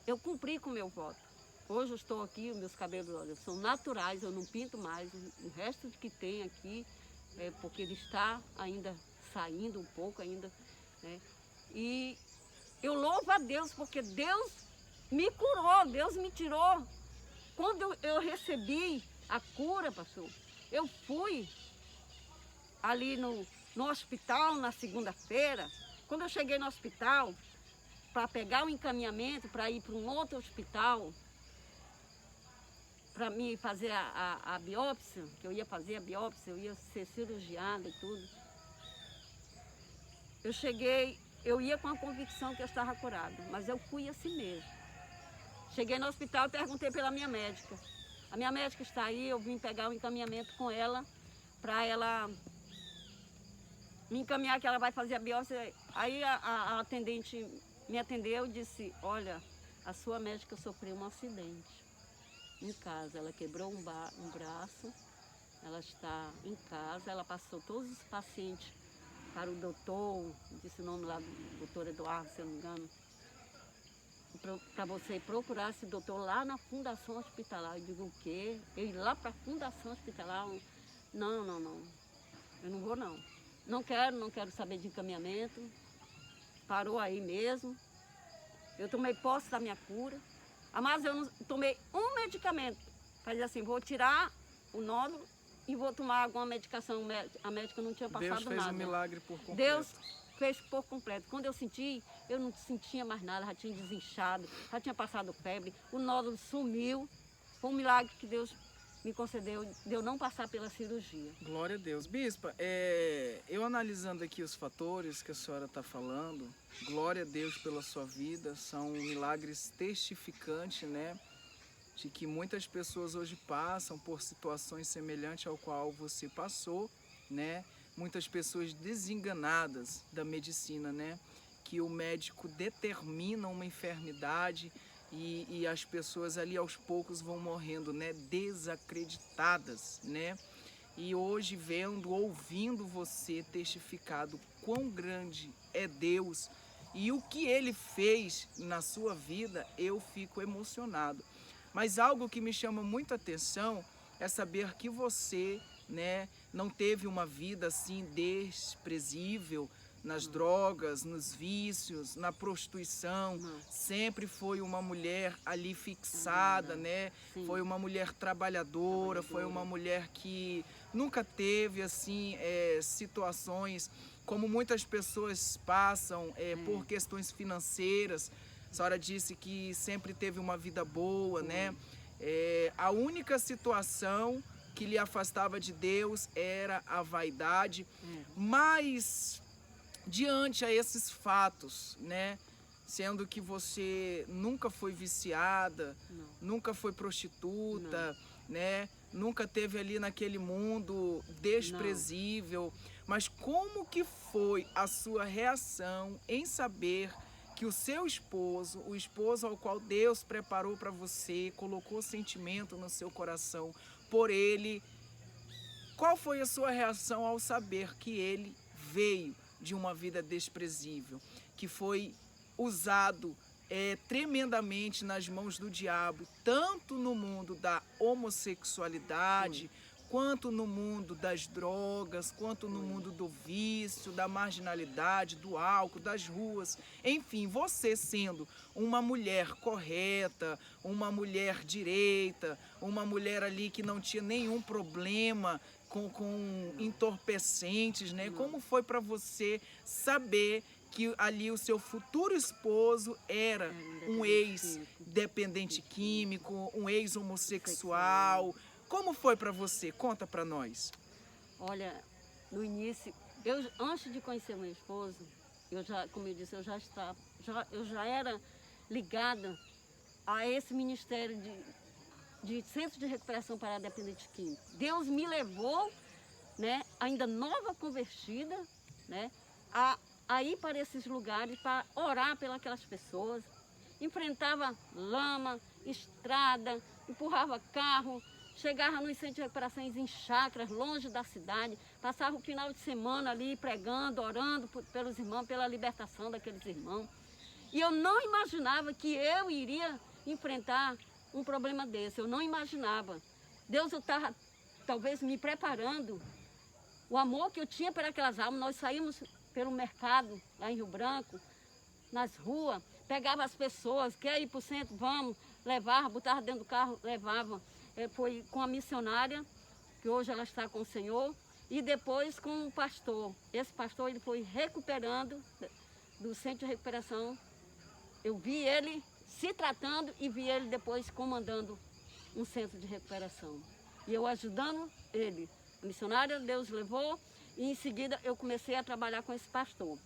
eu cumpri com o meu voto. Hoje eu estou aqui, os meus cabelos, olha, são naturais, eu não pinto mais. O resto que tem aqui, porque ele está ainda saindo um pouco ainda, né? E eu louvo a Deus, porque Deus me curou, Deus me tirou. Quando eu recebi a cura, pastor, eu fui ali no hospital na segunda-feira. Quando eu cheguei no hospital, para pegar o encaminhamento, para ir para um outro hospital, para mim fazer a biópsia, que eu ia fazer a biópsia, eu ia ser cirurgiada e tudo. Eu cheguei, eu ia com a convicção que eu estava curada, mas eu fui assim mesmo. Cheguei no hospital e perguntei pela minha médica. A minha médica está aí, eu vim pegar o encaminhamento com ela, para ela me encaminhar que ela vai fazer a biópsia. Aí a atendente me atendeu e disse, olha, a sua médica sofreu um acidente em casa. Ela quebrou um braço, ela está em casa, ela passou todos os pacientes para o doutor, disse o nome lá do doutor Eduardo, se eu não me engano, para você procurar esse doutor lá na Fundação Hospitalar. Eu digo, o quê? Eu ir lá para a Fundação Hospitalar? Não, eu não vou não. Não quero saber de encaminhamento. Parou aí mesmo. Eu tomei posse da minha cura. Mas eu não tomei um medicamento. Fazia assim, vou tirar o nódulo e vou tomar alguma medicação. A médica não tinha passado nada. Deus fez um milagre por completo. Deus fez por completo. Quando eu senti, eu não sentia mais nada, já tinha desinchado, já tinha passado febre, o nódulo sumiu. Foi um milagre que Deus me concedeu de eu não passar pela cirurgia. Glória a Deus. Bispa, eu analisando aqui os fatores que a senhora está falando, glória a Deus pela sua vida, são milagres testificantes, né? De que muitas pessoas hoje passam por situações semelhantes ao qual você passou, né? Muitas pessoas desenganadas da medicina, né? Que o médico determina uma enfermidade e as pessoas ali aos poucos vão morrendo, né? Desacreditadas, né? E hoje ouvindo você testificado quão grande é Deus e o que Ele fez na sua vida, eu fico emocionado. Mas algo que me chama muito a atenção é saber que você, né, não teve uma vida assim desprezível nas drogas, nos vícios, na prostituição. Sempre foi uma mulher ali fixada, né? Sim. Foi uma mulher trabalhadora, foi uma mulher que nunca teve assim situações como muitas pessoas passam por questões financeiras. A senhora disse que sempre teve uma vida boa, né? A única situação que lhe afastava de Deus era a vaidade, mas diante a esses fatos, né, sendo que você nunca foi viciada, nunca foi prostituta, né, nunca teve ali naquele mundo desprezível, mas como que foi a sua reação em saber que o seu esposo, o esposo ao qual Deus preparou para você, colocou sentimento no seu coração por ele, qual foi a sua reação ao saber que ele veio de uma vida desprezível, que foi usado tremendamente nas mãos do diabo, tanto no mundo da homossexualidade, quanto no mundo das drogas, quanto no mundo do vício, da marginalidade, do álcool, das ruas. Enfim, você sendo uma mulher correta, uma mulher direita, uma mulher ali que não tinha nenhum problema com entorpecentes, né? Como foi para você saber que ali o seu futuro esposo era um ex-dependente químico, um ex-homossexual? Como foi para você? Conta para nós. Olha, no início, antes de conhecer meu esposo, como eu disse, eu já era ligada a esse ministério de Centro de Recuperação para Dependentes Químicos. Deus me levou, né, ainda nova convertida, né, a ir para esses lugares para orar pelas pessoas. Enfrentava lama, estrada, empurrava carro, chegava nos centros de recuperações em chácaras, longe da cidade, passava o final de semana ali pregando, orando pelos irmãos, pela libertação daqueles irmãos. E eu não imaginava que eu iria enfrentar um problema desse, eu não imaginava. Deus estava talvez me preparando. O amor que eu tinha por aquelas almas, nós saímos pelo mercado lá em Rio Branco, nas ruas, pegava as pessoas, quer ir para o centro, vamos, levava, botava dentro do carro, levava. Foi com a missionária, que hoje ela está com o Senhor, e depois com o pastor. Esse pastor ele foi recuperando do centro de recuperação. Eu vi ele se tratando e vi ele depois comandando um centro de recuperação. E eu ajudando ele. A missionária, Deus levou, e em seguida eu comecei a trabalhar com esse pastor.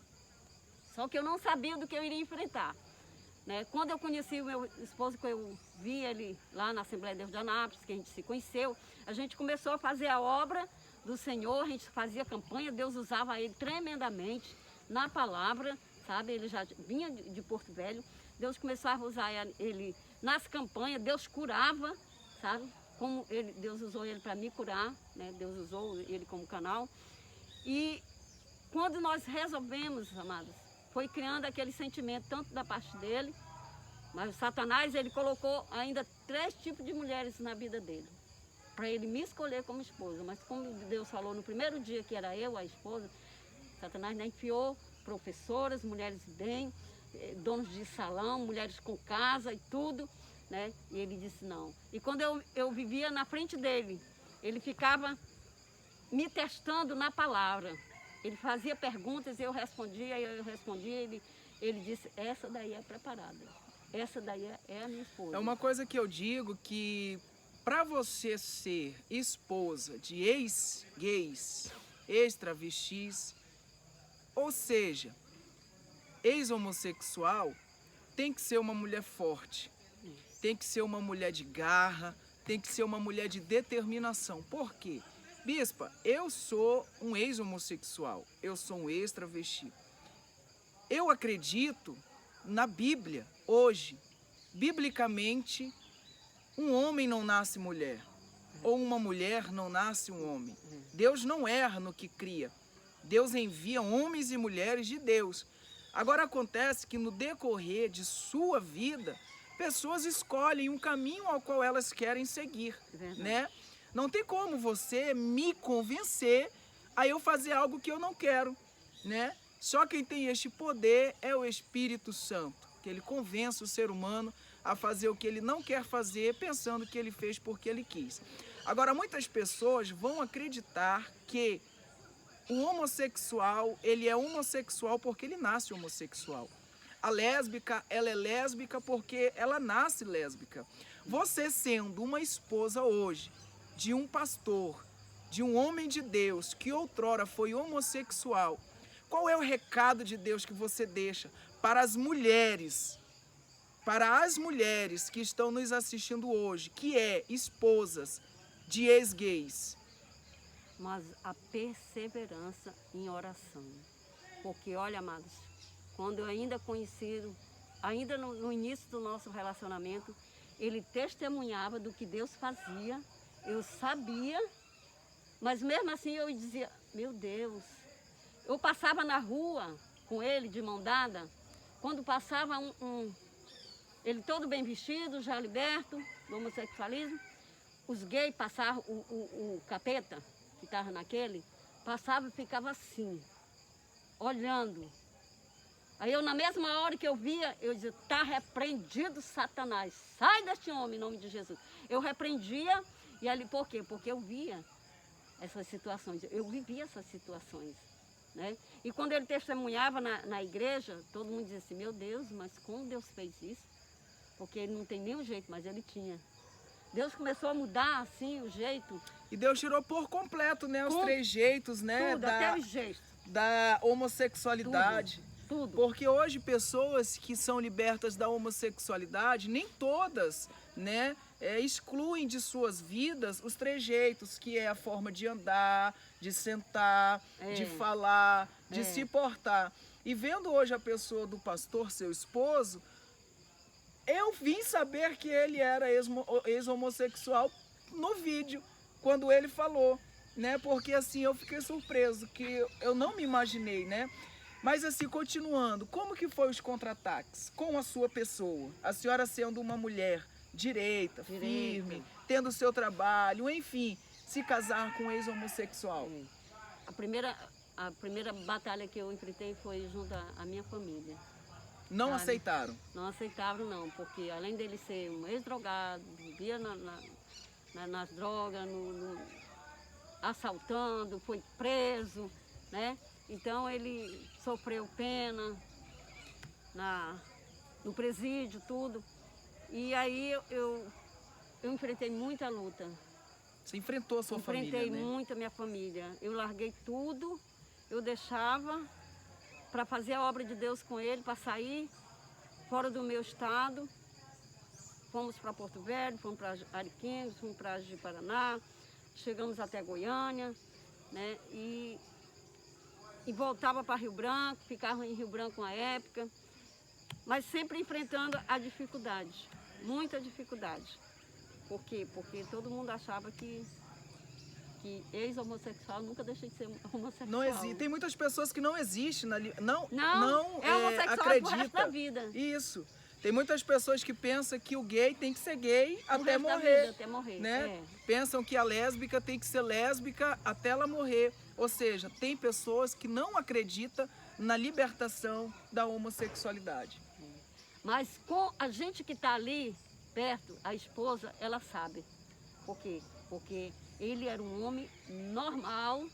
Só que eu não sabia do que eu iria enfrentar. Né? Quando eu conheci o meu esposo, que eu vi ele lá na Assembleia de Deus de Anápolis, que a gente se conheceu, a gente começou a fazer a obra do Senhor, a gente fazia campanha, Deus usava ele tremendamente na palavra, sabe? Ele já vinha de Porto Velho, Deus começava a usar ele nas campanhas, Deus curava, sabe? Como Deus usou ele para me curar, né? Deus usou ele como canal. E quando nós resolvemos, amados, foi criando aquele sentimento tanto da parte dele, mas o Satanás, ele colocou ainda 3 tipos de mulheres na vida dele, para ele me escolher como esposa. Mas como Deus falou no primeiro dia que era eu a esposa, Satanás enfiou professoras, mulheres bem, donos de salão, mulheres com casa e tudo, né? E ele disse não. E quando eu vivia na frente dele, ele ficava me testando na palavra. Ele fazia perguntas, eu respondia, ele disse, essa daí é preparada, essa daí é a minha esposa. É uma coisa que eu digo, que para você ser esposa de ex-gays, ex-travestis, ou seja, ex-homossexual, tem que ser uma mulher forte, tem que ser uma mulher de garra, tem que ser uma mulher de determinação. Por quê? Bispa, eu sou um ex-homossexual, eu sou um ex-travesti. Eu acredito na Bíblia, hoje, biblicamente, um homem não nasce mulher, ou uma mulher não nasce um homem. Deus não erra no que cria. Deus envia homens e mulheres de Deus. Agora acontece que no decorrer de sua vida, pessoas escolhem um caminho ao qual elas querem seguir, né? Não tem como você me convencer a eu fazer algo que eu não quero, né? Só quem tem este poder é o Espírito Santo, que ele convence o ser humano a fazer o que ele não quer fazer, pensando que ele fez porque ele quis. Agora, muitas pessoas vão acreditar que o homossexual, ele é homossexual porque ele nasce homossexual. A lésbica, ela é lésbica porque ela nasce lésbica. Você sendo uma esposa hoje de um pastor, de um homem de Deus que outrora foi homossexual, qual é o recado de Deus que você deixa para as mulheres que estão nos assistindo hoje, que é esposas de ex-gays? Mas a perseverança em oração. Porque, olha, amados, quando eu ainda conhecido, ainda no início do nosso relacionamento, ele testemunhava do que Deus fazia, eu sabia, mas mesmo assim eu dizia, meu Deus. Eu passava na rua com ele, de mão dada, quando passava ele todo bem vestido, já liberto do homossexualismo, os gays passavam, o capeta, que estava naquele, passava e ficava assim, olhando. Aí eu, na mesma hora que eu via, eu dizia, está repreendido Satanás, sai deste homem em nome de Jesus. Eu repreendia, e ali, por quê? Porque eu via essas situações, eu vivia essas situações, né? E quando ele testemunhava na igreja, todo mundo dizia assim, meu Deus, mas como Deus fez isso? Porque ele não tem nenhum jeito, mas ele tinha. Deus começou a mudar, assim, o jeito. E Deus tirou por completo, né, os 3 jeitos, né, tudo, até os jeitos. Da homossexualidade. Tudo. Porque hoje pessoas que são libertas da homossexualidade, nem todas, né, excluem de suas vidas os 3 jeitos, que é a forma de andar, de sentar, de falar, de se portar. E vendo hoje a pessoa do pastor, seu esposo, eu vim saber que ele era ex-homossexual no vídeo, quando ele falou, né? Porque assim, eu fiquei surpreso, que eu não me imaginei, né? Mas assim, continuando, como que foi os contra-ataques com a sua pessoa? A senhora sendo uma mulher direita, firme, tendo seu trabalho, enfim, se casar com um ex-homossexual. A primeira batalha que eu enfrentei foi junto à minha família. Não sabe? aceitaram? Não aceitavam não, porque além dele ser um ex-drogado, vivia nas drogas, assaltando, foi preso, né? Então ele sofreu pena no presídio, tudo. E aí eu enfrentei muita luta. Você enfrentou a sua família, né? Enfrentei muito a minha família. Eu larguei tudo, eu deixava para fazer a obra de Deus com ele, para sair fora do meu estado. Fomos para Porto Velho, fomos para Ariquemes, fomos para Ji-Paraná, chegamos até Goiânia, né? E voltava para Rio Branco, ficava em Rio Branco uma época, mas sempre enfrentando a dificuldade, muita dificuldade. Por quê? Porque todo mundo achava que ex-homossexual nunca deixa de ser homossexual. Não existe. Tem muitas pessoas que não existem, não é homossexual acredita. pro resto da vida. Isso. Tem muitas pessoas que pensam que o gay tem que ser gay até morrer, até morrer, né? Pensam que a lésbica tem que ser lésbica até ela morrer. Ou seja, tem pessoas que não acreditam na libertação da homossexualidade. Mas com a gente que está ali perto, a esposa, ela sabe. Por quê? Porque ele era um homem normal,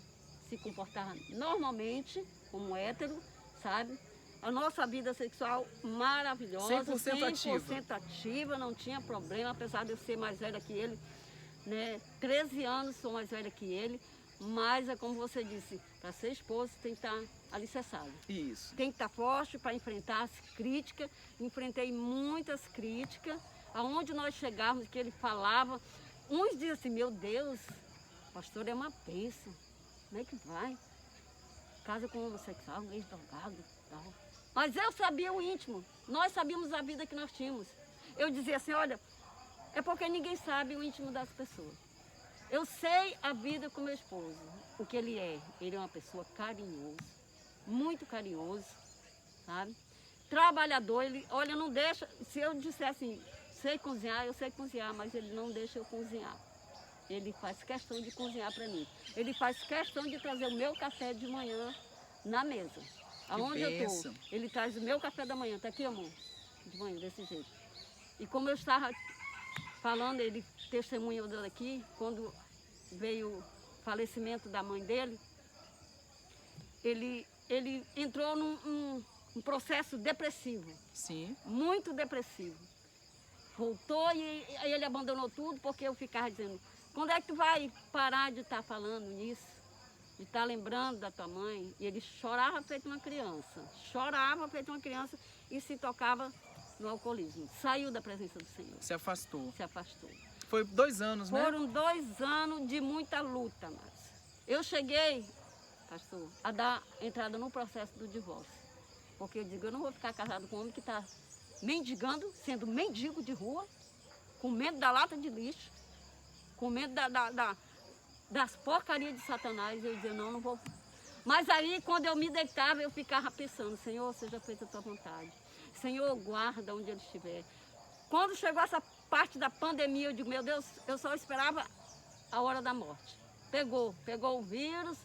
se comportava normalmente, como hétero, sabe? A nossa vida sexual maravilhosa, 100% ativa, não tinha problema, apesar de eu ser mais velha que ele, né? 13 anos sou mais velha que ele, mas é como você disse, para ser esposa tem que estar alicerçado. Isso. Tem que estar forte para enfrentar as críticas. Enfrentei muitas críticas, aonde nós chegávamos, que ele falava, uns diziam assim, meu Deus, pastor é uma bênção, como é que vai? Casa com um homossexual, um ex-drogado e tal. Mas eu sabia o íntimo, nós sabíamos a vida que nós tínhamos. Eu dizia assim, olha, é porque ninguém sabe o íntimo das pessoas. Eu sei a vida com meu esposo, o que ele é. Ele é uma pessoa carinhosa, muito carinhoso, sabe? Trabalhador, ele, olha, não deixa, se eu disser assim, sei cozinhar, eu sei cozinhar, mas ele não deixa eu cozinhar. Ele faz questão de cozinhar para mim. Ele faz questão de trazer o meu café de manhã na mesa. Aonde eu estou, ele traz o meu café da manhã, tá aqui, amor? De manhã, desse jeito. E como eu estava falando, ele testemunhou aqui, quando veio o falecimento da mãe dele, ele entrou num processo depressivo. Sim. Muito depressivo. Voltou e aí ele abandonou tudo, porque eu ficava dizendo, quando é que tu vai parar de estar falando nisso? De estar lembrando da tua mãe? E ele chorava feito uma criança. Chorava feito uma criança e se tocava no alcoolismo. Saiu da presença do Senhor. Se afastou. Se afastou. Foi 2 anos, né? Foram 2 anos de muita luta, mas eu cheguei, pastor, a dar entrada no processo do divórcio. Porque eu digo, eu não vou ficar casado com um homem que está mendigando, sendo mendigo de rua, com medo da lata de lixo, com medo das porcarias de Satanás. Eu dizia, não vou. Mas aí, quando eu me deitava, eu ficava pensando, Senhor, seja feita a tua vontade. Senhor, guarda onde ele estiver. Quando chegou essa parte da pandemia, eu digo, meu Deus, eu só esperava a hora da morte. Pegou o vírus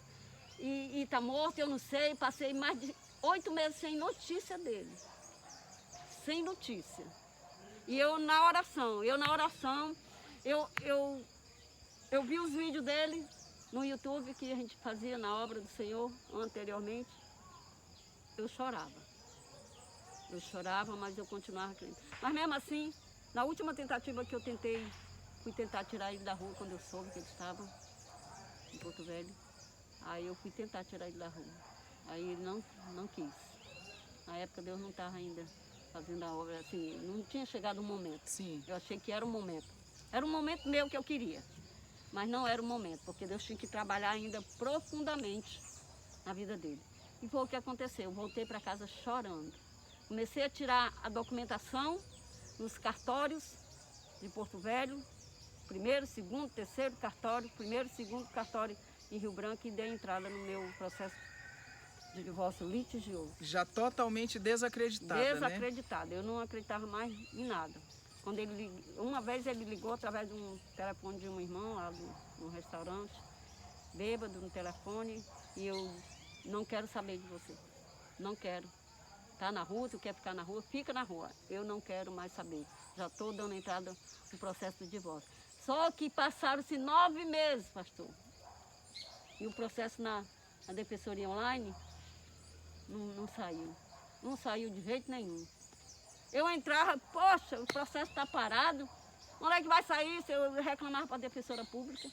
e está morto, eu não sei, passei mais de 8 meses sem notícia dele. Sem notícia. E eu na oração, eu vi os vídeos dele no YouTube que a gente fazia na obra do Senhor anteriormente. Eu chorava. Eu chorava, mas eu continuava crendo. Mas mesmo assim, na última tentativa que eu fui tentar tirar ele da rua quando eu soube que ele estava em Porto Velho. Aí eu fui tentar tirar ele da rua. Aí ele não quis. Na época Deus não estava ainda fazendo a obra, assim, não tinha chegado o momento. Sim. Eu achei que era o momento. Era um momento meu que eu queria. Mas não era o momento, porque Deus tinha que trabalhar ainda profundamente na vida dele. E foi o que aconteceu. Eu voltei para casa chorando. Comecei a tirar a documentação nos cartórios de Porto Velho primeiro, segundo, terceiro cartório, primeiro, segundo cartório em Rio Branco e dei entrada no meu processo de divórcio litigioso. Já totalmente desacreditada, né? Desacreditada. Eu não acreditava mais em nada. Quando uma vez ele ligou através de um telefone de uma irmã lá no restaurante, bêbado no telefone, e eu não quero saber de você. Não quero. Tá na rua, tu quer ficar na rua? Fica na rua. Eu não quero mais saber. Já estou dando entrada no processo de divórcio. Só que passaram-se 9 meses, pastor. E o processo na defensoria online não saiu. Não saiu de jeito nenhum. Eu entrava, poxa, o processo está parado. Onde é que vai sair? Se eu reclamava para a defensora pública.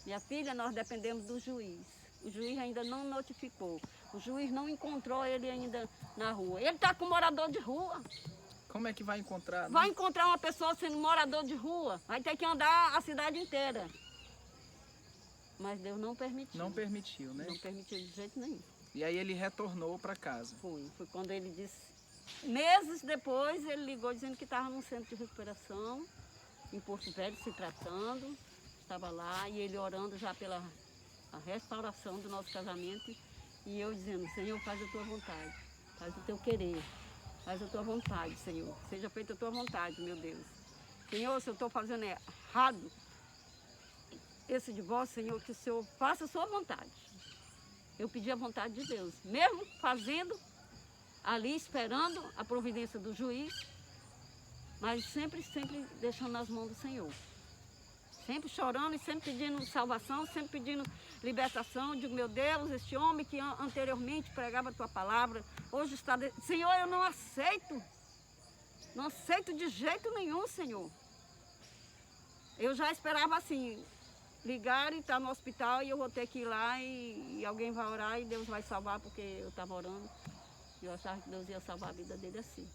Minha filha, nós dependemos do juiz. O juiz ainda não notificou. O juiz não encontrou ele ainda na rua. Ele está com morador de rua. Como é que vai encontrar? Né? Vai encontrar uma pessoa sendo morador de rua. Vai ter que andar a cidade inteira. Mas Deus não permitiu. Não permitiu, né? Não permitiu de jeito nenhum. E aí ele retornou para casa. Foi quando ele disse... Meses depois, ele ligou dizendo que estava num centro de recuperação, em Porto Velho, se tratando. Estava lá e ele orando já pela a restauração do nosso casamento. E eu dizendo, Senhor, faz a tua vontade, faz o teu querer, faz a tua vontade, Senhor. Seja feita a tua vontade, meu Deus. Senhor, se eu estou fazendo errado esse divórcio, Senhor, que o Senhor faça a sua vontade. Eu pedi a vontade de Deus, mesmo fazendo, ali esperando a providência do juiz, mas sempre deixando nas mãos do Senhor. Sempre chorando e sempre pedindo salvação, sempre pedindo libertação. Eu digo, meu Deus, este homem que anteriormente pregava a tua palavra, hoje está... Senhor, eu não aceito. Não aceito de jeito nenhum, Senhor. Eu já esperava assim, ligar e estar no hospital e eu vou ter que ir lá e alguém vai orar e Deus vai salvar, porque eu estava orando. E eu achava que Deus ia salvar a vida dele assim.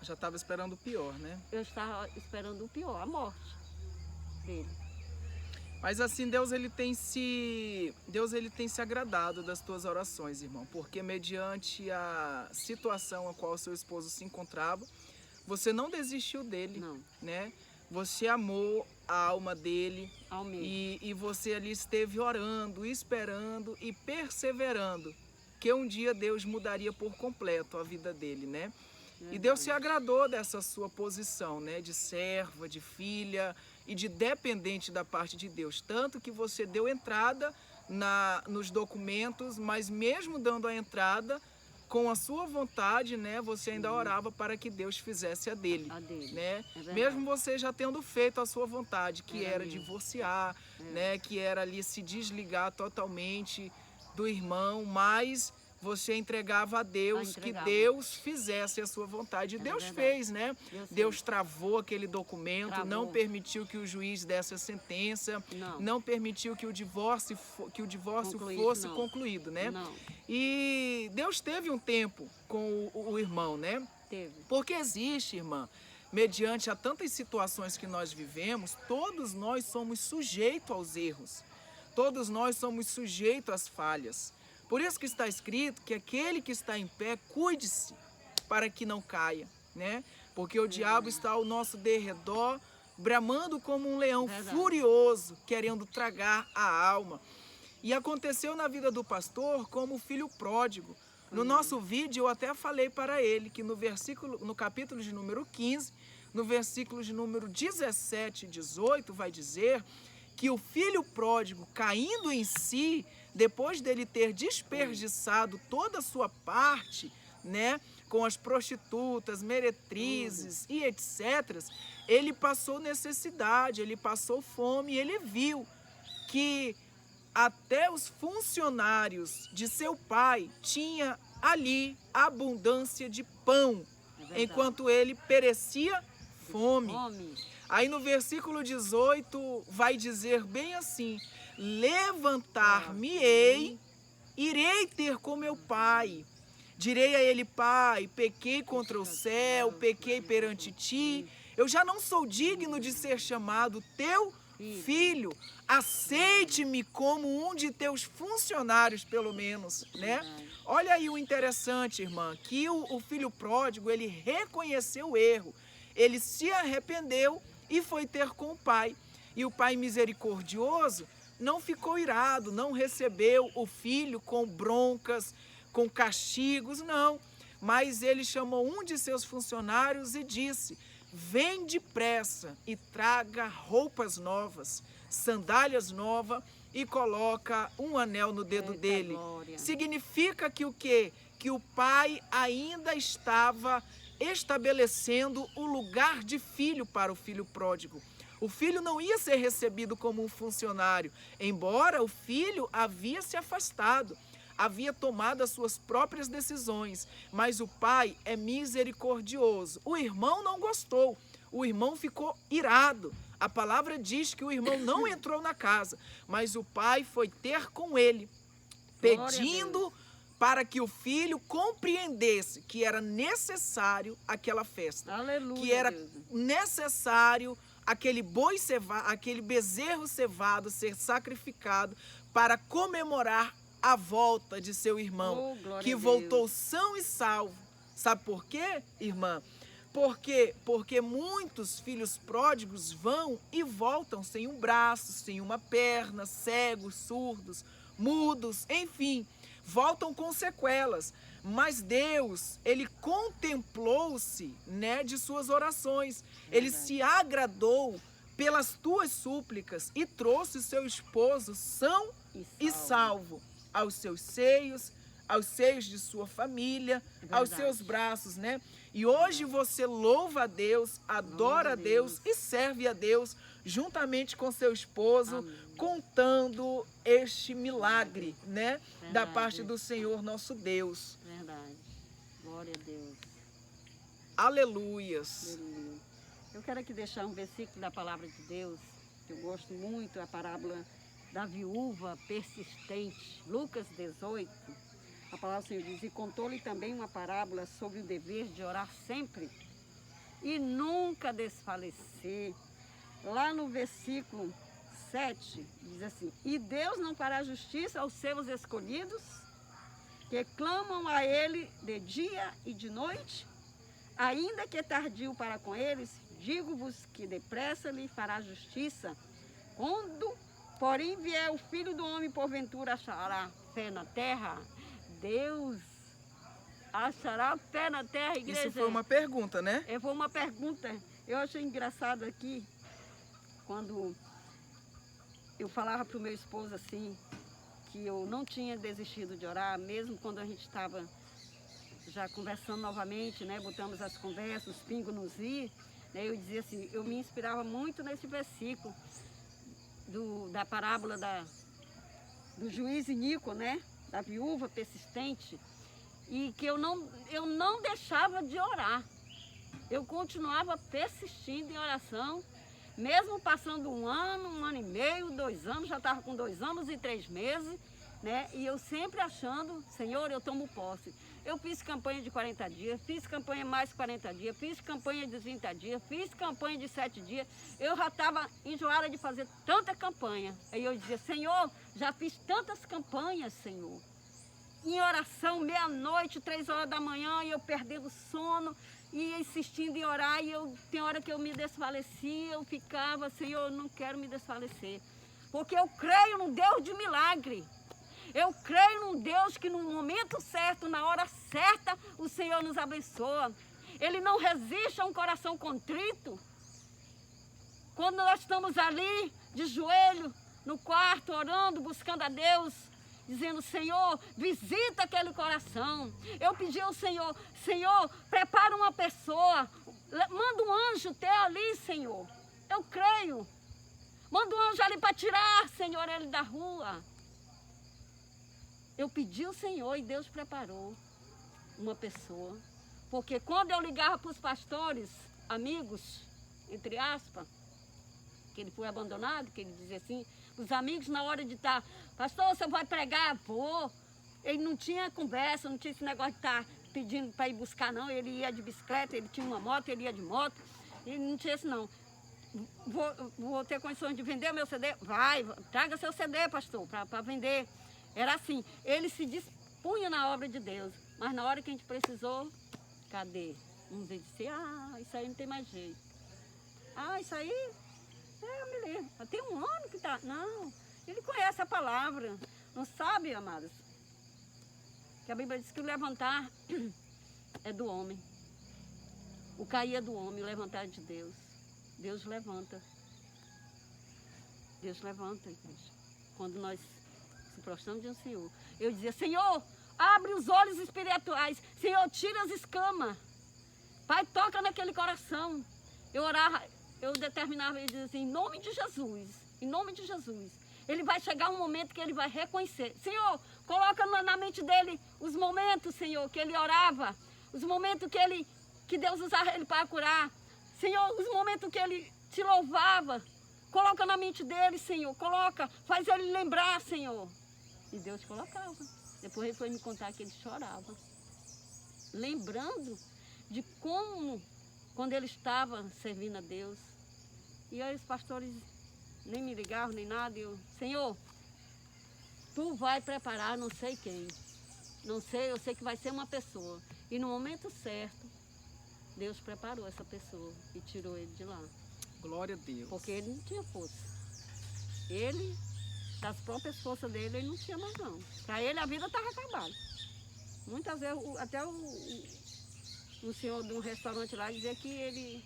Já estava esperando o pior, né? Eu estava esperando o pior, a morte dele. Mas assim, Deus ele tem se agradado das tuas orações, irmão, porque mediante a situação a qual o seu esposo se encontrava, você não desistiu dele, não, né? Você amou a alma dele e você ali esteve orando, esperando e perseverando que um dia Deus mudaria por completo a vida dele, né? E Deus se agradou dessa sua posição, né? De serva, de filha e de dependente da parte de Deus. Tanto que você deu entrada nos documentos, mas mesmo dando a entrada, com a sua vontade, né? Você ainda orava para que Deus fizesse a dele. Né? Mesmo você já tendo feito a sua vontade, que era divorciar, né? Que era ali se desligar totalmente do irmão, mas você entregava a Deus que Deus fizesse a sua vontade. E Deus fez, né? Deus travou aquele documento, não permitiu que o juiz desse a sentença, não permitiu que o divórcio fosse concluído, né? E Deus teve um tempo com o irmão, né? Teve. Porque existe, irmã, mediante a tantas situações que nós vivemos, todos nós somos sujeitos aos erros. Todos nós somos sujeitos às falhas. Por isso que está escrito que aquele que está em pé, cuide-se para que não caia, né? Porque o diabo está ao nosso derredor, bramando como um leão furioso, querendo tragar a alma. E aconteceu na vida do pastor como o filho pródigo. No nosso vídeo eu até falei para ele que no capítulo de número 15, no versículo de número 17 e 18, vai dizer que o filho pródigo, caindo em si, depois dele ter desperdiçado toda a sua parte, né, com as prostitutas, meretrizes e etc., ele passou necessidade, ele passou fome, e ele viu que até os funcionários de seu pai tinha ali abundância de pão, enquanto ele perecia fome. Aí no versículo 18 vai dizer bem assim: levantar-me-ei, irei ter com meu pai. Direi a ele: Pai, pequei contra o céu, pequei perante ti. Eu já não sou digno de ser chamado teu filho. Aceite-me como um de teus funcionários, pelo menos, né? Olha aí o interessante, irmã, que o filho pródigo, ele reconheceu o erro. Ele se arrependeu e foi ter com o pai. E o pai misericordioso não ficou irado, não recebeu o filho com broncas, com castigos, não. Mas ele chamou um de seus funcionários e disse: vem depressa e traga roupas novas, sandálias novas, e coloca um anel no dedo dele. Glória. Significa que o quê? Que o pai ainda estava estabelecendo o lugar de filho para o filho pródigo. O filho não ia ser recebido como um funcionário, embora o filho havia se afastado, havia tomado as suas próprias decisões, mas o pai é misericordioso. O irmão não gostou, o irmão ficou irado. A palavra diz que o irmão não entrou na casa, mas o pai foi ter com ele, pedindo para que o filho compreendesse que era necessário aquela festa. Aleluia, que era Deus. necessário aquele boi cevado, aquele bezerro cevado ser sacrificado para comemorar a volta de seu irmão, que voltou são e salvo. Sabe por quê, irmã? Porque muitos filhos pródigos vão e voltam sem um braço, sem uma perna, cegos, surdos, mudos, enfim, voltam com sequelas. Mas Deus, ele contemplou-se, né, de suas orações. Ele se agradou pelas tuas súplicas e trouxe o seu esposo são e salvo aos seus seios, aos seios de sua família, aos seus braços, né? E hoje você louva a Deus, adora a Deus e serve a Deus juntamente com seu esposo, contando este milagre, né? Da parte do Senhor nosso Deus. Verdade. Glória a Deus. Aleluias. Aleluia. Eu quero aqui deixar um versículo da palavra de Deus, que eu gosto muito, a parábola da viúva persistente. Lucas 18. A palavra do Senhor diz: e contou-lhe também uma parábola sobre o dever de orar sempre e nunca desfalecer. Lá no versículo 7, diz assim: e Deus não fará justiça aos seus escolhidos, que clamam a Ele de dia e de noite? Ainda que tardio para com eles, digo-vos que depressa lhe fará justiça. Quando, porém, vier o Filho do Homem, porventura achará fé na terra? Deus achará fé na terra, igreja? Isso foi uma pergunta, né? Foi uma pergunta. Eu achei engraçado aqui, quando eu falava para o meu esposo assim, que eu não tinha desistido de orar, mesmo quando a gente estava já conversando novamente, né? Botamos as conversas, os pingos nos i, né? Eu dizia assim, eu me inspirava muito nesse versículo da parábola do juiz Inico, né? Da viúva persistente, e que eu não deixava de orar. Eu continuava persistindo em oração, mesmo passando um ano e meio, 2 anos, já estava com 2 anos e 3 meses, né? E eu sempre achando, Senhor, eu tomo posse. Eu fiz campanha de 40 dias, fiz campanha mais 40 dias, fiz campanha de 30 dias, fiz campanha de 7 dias. Eu já estava enjoada de fazer tanta campanha. Aí eu dizia, Senhor, já fiz tantas campanhas, Senhor. Em oração, meia-noite, 3 horas da manhã, e eu perdendo sono, e insistindo em orar, e tem hora que eu me desfalecia, eu ficava, Senhor, eu não quero me desfalecer. Porque eu creio num Deus de milagre. Eu creio num Deus que no momento certo, na hora certa, o Senhor nos abençoa. Ele não resiste a um coração contrito. Quando nós estamos ali, de joelho, no quarto, orando, buscando a Deus, dizendo, Senhor, visita aquele coração. Eu pedi ao Senhor, Senhor, prepara uma pessoa, manda um anjo teu ali, Senhor. Eu creio. Manda um anjo ali para tirar, Senhor, ele da rua. Eu pedi ao Senhor e Deus preparou uma pessoa. Porque quando eu ligava para os pastores, amigos, entre aspas, que ele foi abandonado, que ele dizia assim, os amigos na hora de estar, pastor, você vai pregar? Vou. Ele não tinha conversa, não tinha esse negócio de estar pedindo para ir buscar, não. Ele ia de bicicleta, ele tinha uma moto, ele ia de moto. Ele não tinha isso, não. Vou ter condições de vender meu CD? Vai, traga seu CD, pastor, para vender. Era assim, ele se dispunha na obra de Deus, mas na hora que a gente precisou, cadê? Uns disse, isso aí não tem mais jeito. Isso aí Eu me lembro. Tem um ano que está... Não, ele conhece a palavra. Não sabe, amados? Que a Bíblia diz que o levantar é do homem. O cair é do homem, o levantar é de Deus. Deus levanta. Deus levanta, igreja. Quando nós se prostramos diante do Senhor. Eu dizia, Senhor, abre os olhos espirituais. Senhor, tira as escamas. Pai, toca naquele coração. Eu orava, eu determinava e dizia assim, em nome de Jesus, em nome de Jesus. Ele vai chegar um momento que ele vai reconhecer. Senhor, coloca na mente dele os momentos, Senhor, que ele orava. Os momentos que Deus usava ele para curar. Senhor, os momentos que ele te louvava. Coloca na mente dele, Senhor. Coloca, faz ele lembrar, Senhor. E Deus colocava. Depois ele foi me contar que ele chorava. Lembrando de como, quando ele estava servindo a Deus. E aí os pastores nem me ligavam, nem nada. Eu, Senhor, tu vai preparar não sei quem. Não sei, eu sei que vai ser uma pessoa. E no momento certo, Deus preparou essa pessoa e tirou ele de lá. Glória a Deus. Porque ele não tinha força. Ele, das próprias forças dele, ele não tinha mais não. Para ele a vida estava acabada. Muitas vezes, até o senhor de um restaurante lá dizia que ele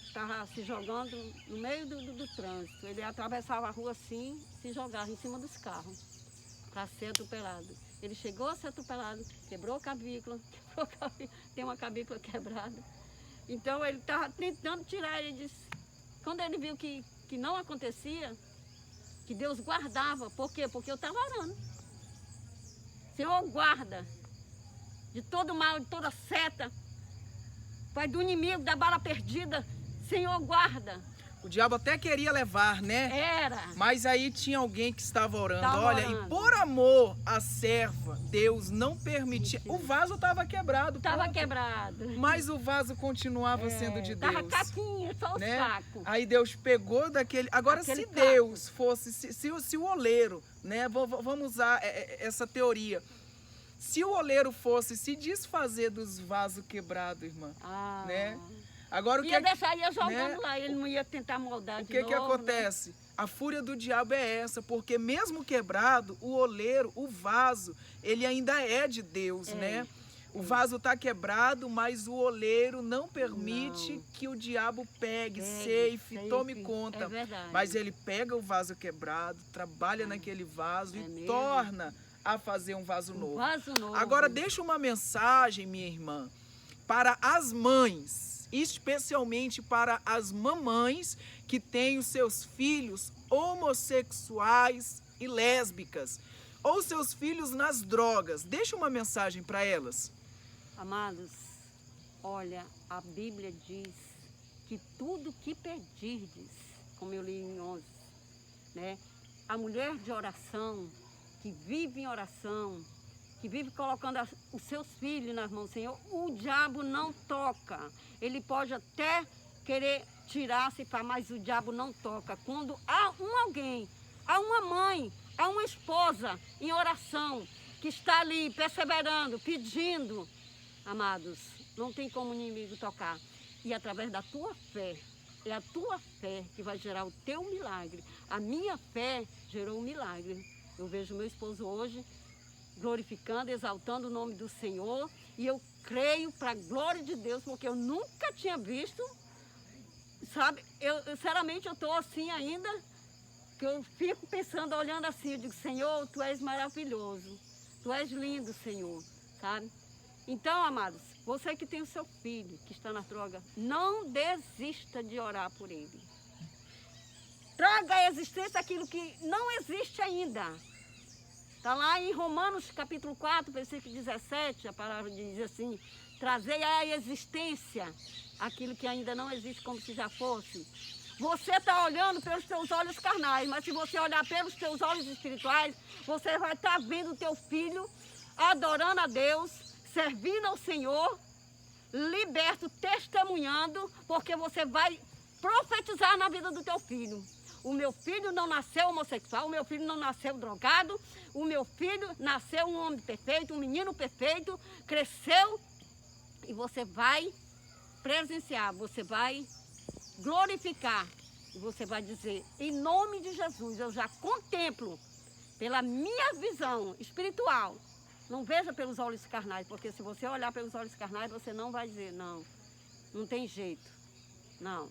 estava se jogando no meio do trânsito. Ele atravessava a rua assim, se jogava em cima dos carros para ser atropelado. Ele chegou a ser atropelado, quebrou a clavícula, tem uma clavícula quebrada. Então ele estava tentando tirar, ele disse, quando ele viu que não acontecia, que Deus guardava. Por quê? Porque eu estava orando. Senhor, guarda de todo mal, de toda seta, Pai, do inimigo, da bala perdida. Senhor, guarda. O diabo até queria levar, né? Era. Mas aí tinha alguém que estava orando. Estava Olha, orando. E por amor à serva, Deus não permitia. Mentira. O vaso estava quebrado. Estava pronto. quebrado. Mas o vaso continuava sendo de Deus. Estava caquinho, só o né? saco. Aí Deus pegou daquele... Agora, Aquele se caco. Deus fosse... Se o oleiro, né? Vamos usar essa teoria. Se o oleiro fosse se desfazer dos vasos quebrados, irmã, né? Agora, Ia deixar, ia jogando né? lá, ele não ia tentar moldar O de novo. que acontece? A fúria do diabo é essa, porque mesmo quebrado, o oleiro, o vaso, ele ainda é de Deus, né? O vaso está quebrado, mas o oleiro não permite que o diabo pegue, ceife, tome conta. É verdade. Mas ele pega o vaso quebrado, trabalha naquele vaso e mesmo. torna a fazer um vaso novo. Vaso novo. Agora, deixa uma mensagem, minha irmã, para as mães, especialmente para as mamães que têm os seus filhos homossexuais e lésbicas, ou seus filhos nas drogas. Deixa uma mensagem para elas. Amados, olha, a Bíblia diz que tudo que pedirdes, como eu li em 11, né? A mulher de oração, que vive em oração, que vive colocando os seus filhos nas mãos do Senhor, o diabo não toca. Ele pode até querer tirar-se, mas o diabo não toca. Quando há alguém, há uma mãe, há uma esposa em oração, que está ali perseverando, pedindo, amados, não tem como o inimigo tocar. E através da tua fé, é a tua fé que vai gerar o teu milagre. A minha fé gerou um milagre. Eu vejo meu esposo hoje glorificando, exaltando o nome do Senhor, e eu creio para a glória de Deus, porque eu nunca tinha visto, sabe, sinceramente eu estou assim ainda, que eu fico pensando, olhando assim, eu digo, Senhor, Tu és maravilhoso, Tu és lindo, Senhor, sabe? Então, amados, você que tem o seu filho que está na droga, não desista de orar por ele. Traga à existência aquilo que não existe ainda. Está lá em Romanos capítulo 4, versículo 17, a palavra diz assim, trazei à existência aquilo que ainda não existe como se já fosse. Você está olhando pelos teus olhos carnais, mas se você olhar pelos teus olhos espirituais, você vai estar vendo o teu filho adorando a Deus, servindo ao Senhor, liberto, testemunhando, porque você vai profetizar na vida do teu filho. O meu filho não nasceu homossexual, o meu filho não nasceu drogado, o meu filho nasceu um homem perfeito, um menino perfeito, cresceu e você vai presenciar, você vai glorificar E você vai dizer, em nome de Jesus, eu já contemplo pela minha visão espiritual. Não veja pelos olhos carnais, porque se você olhar pelos olhos carnais, você não vai dizer, não, não tem jeito, não.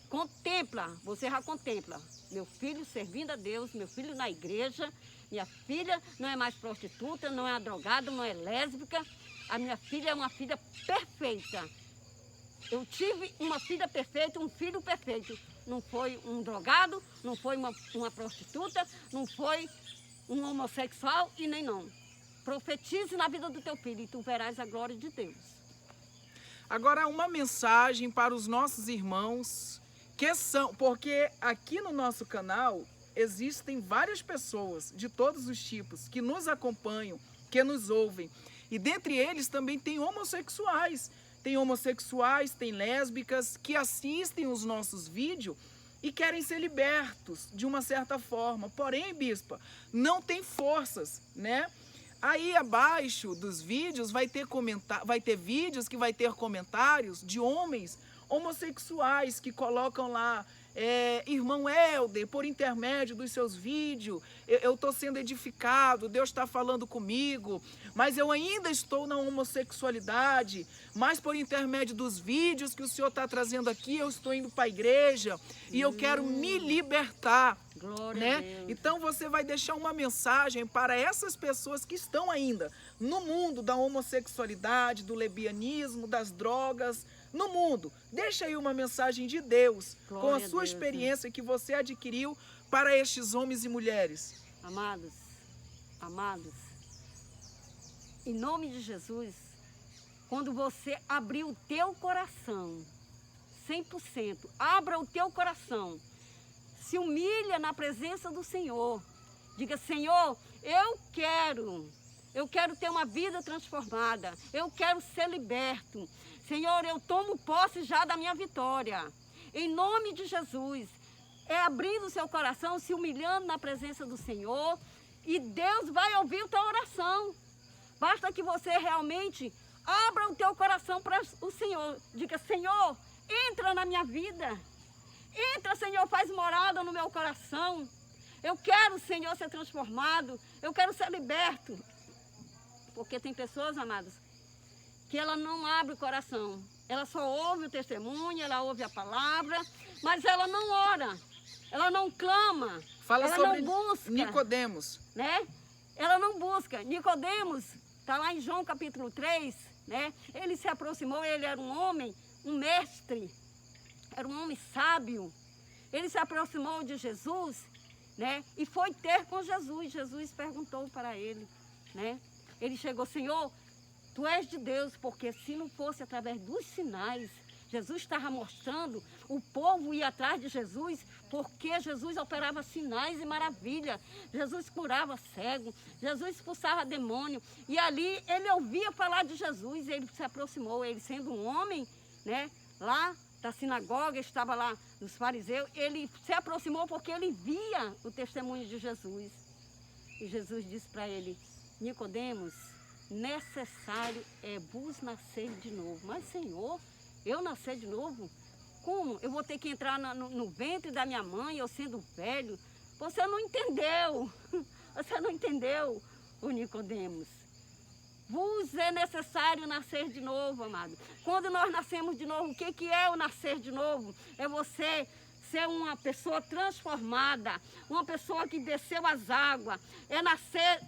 Contempla, você já contempla. Meu filho servindo a Deus, meu filho na igreja, minha filha não é mais prostituta, não é drogada, não é lésbica. A minha filha é uma filha perfeita. Eu tive uma filha perfeita, um filho perfeito. Não foi um drogado, não foi uma prostituta, não foi um homossexual e nem não. Profetize na vida do teu filho e tu verás a glória de Deus. Agora, uma mensagem para os nossos irmãos que são, porque aqui no nosso canal existem várias pessoas de todos os tipos que nos acompanham, que nos ouvem. E dentre eles também tem homossexuais. Tem homossexuais, tem lésbicas que assistem os nossos vídeos e querem ser libertos de uma certa forma. Porém, bispa, não tem forças, né? Aí abaixo dos vídeos vai ter vídeos que vai ter comentários de homens homossexuais que colocam lá, irmão Helder, por intermédio dos seus vídeos, eu estou sendo edificado, Deus está falando comigo, mas eu ainda estou na homossexualidade, mas por intermédio dos vídeos que o Senhor está trazendo aqui, eu estou indo para a igreja e eu quero me libertar. Glória Né? a Deus. Então você vai deixar uma mensagem para essas pessoas que estão ainda no mundo da homossexualidade, do lesbianismo, das drogas, no mundo. Deixa aí uma mensagem de Deus, Glória com a a sua Deus, experiência que você adquiriu para estes homens e mulheres. Amados, amados, em nome de Jesus, quando você abrir o teu coração, 100%, abra o teu coração, se humilha na presença do Senhor, diga, Senhor, eu quero ter uma vida transformada, eu quero ser liberto, Senhor, eu tomo posse já da minha vitória, em nome de Jesus, abrindo o seu coração, se humilhando na presença do Senhor, e Deus vai ouvir a tua oração, basta que você realmente abra o teu coração para o Senhor, diga, Senhor, entra na minha vida, entra, Senhor, faz morada no meu coração. Eu quero, Senhor, ser transformado. Eu quero ser liberto. Porque tem pessoas, amados, que ela não abre o coração. Ela só ouve o testemunho, ela ouve a palavra, mas ela não ora. Ela não clama. Fala ela sobre não busca, Nicodemos. né? Ela não busca. Nicodemos, está lá em João capítulo 3, né? Ele se aproximou, ele era um homem, um mestre. Era um homem sábio. Ele se aproximou de Jesus, né? E foi ter com Jesus. Jesus perguntou para ele, né? Ele chegou, Senhor, tu és de Deus, porque se não fosse através dos sinais, Jesus estava mostrando, o povo ia atrás de Jesus, porque Jesus operava sinais e maravilhas. Jesus curava cego, Jesus expulsava demônio. E ali ele ouvia falar de Jesus, ele se aproximou, ele sendo um homem, né? Lá da sinagoga, estava lá nos fariseus, ele se aproximou porque ele via o testemunho de Jesus. E Jesus disse para ele, Nicodemos, necessário é vos nascer de novo. Mas, Senhor, eu nascer de novo? Como? Eu vou ter que entrar no ventre da minha mãe, eu sendo velho? Você não entendeu. Você não entendeu, o Nicodemos. Vos é necessário nascer de novo, amado. Quando nós nascemos de novo, o que é o nascer de novo? É você ser uma pessoa transformada, uma pessoa que desceu as águas. É nascer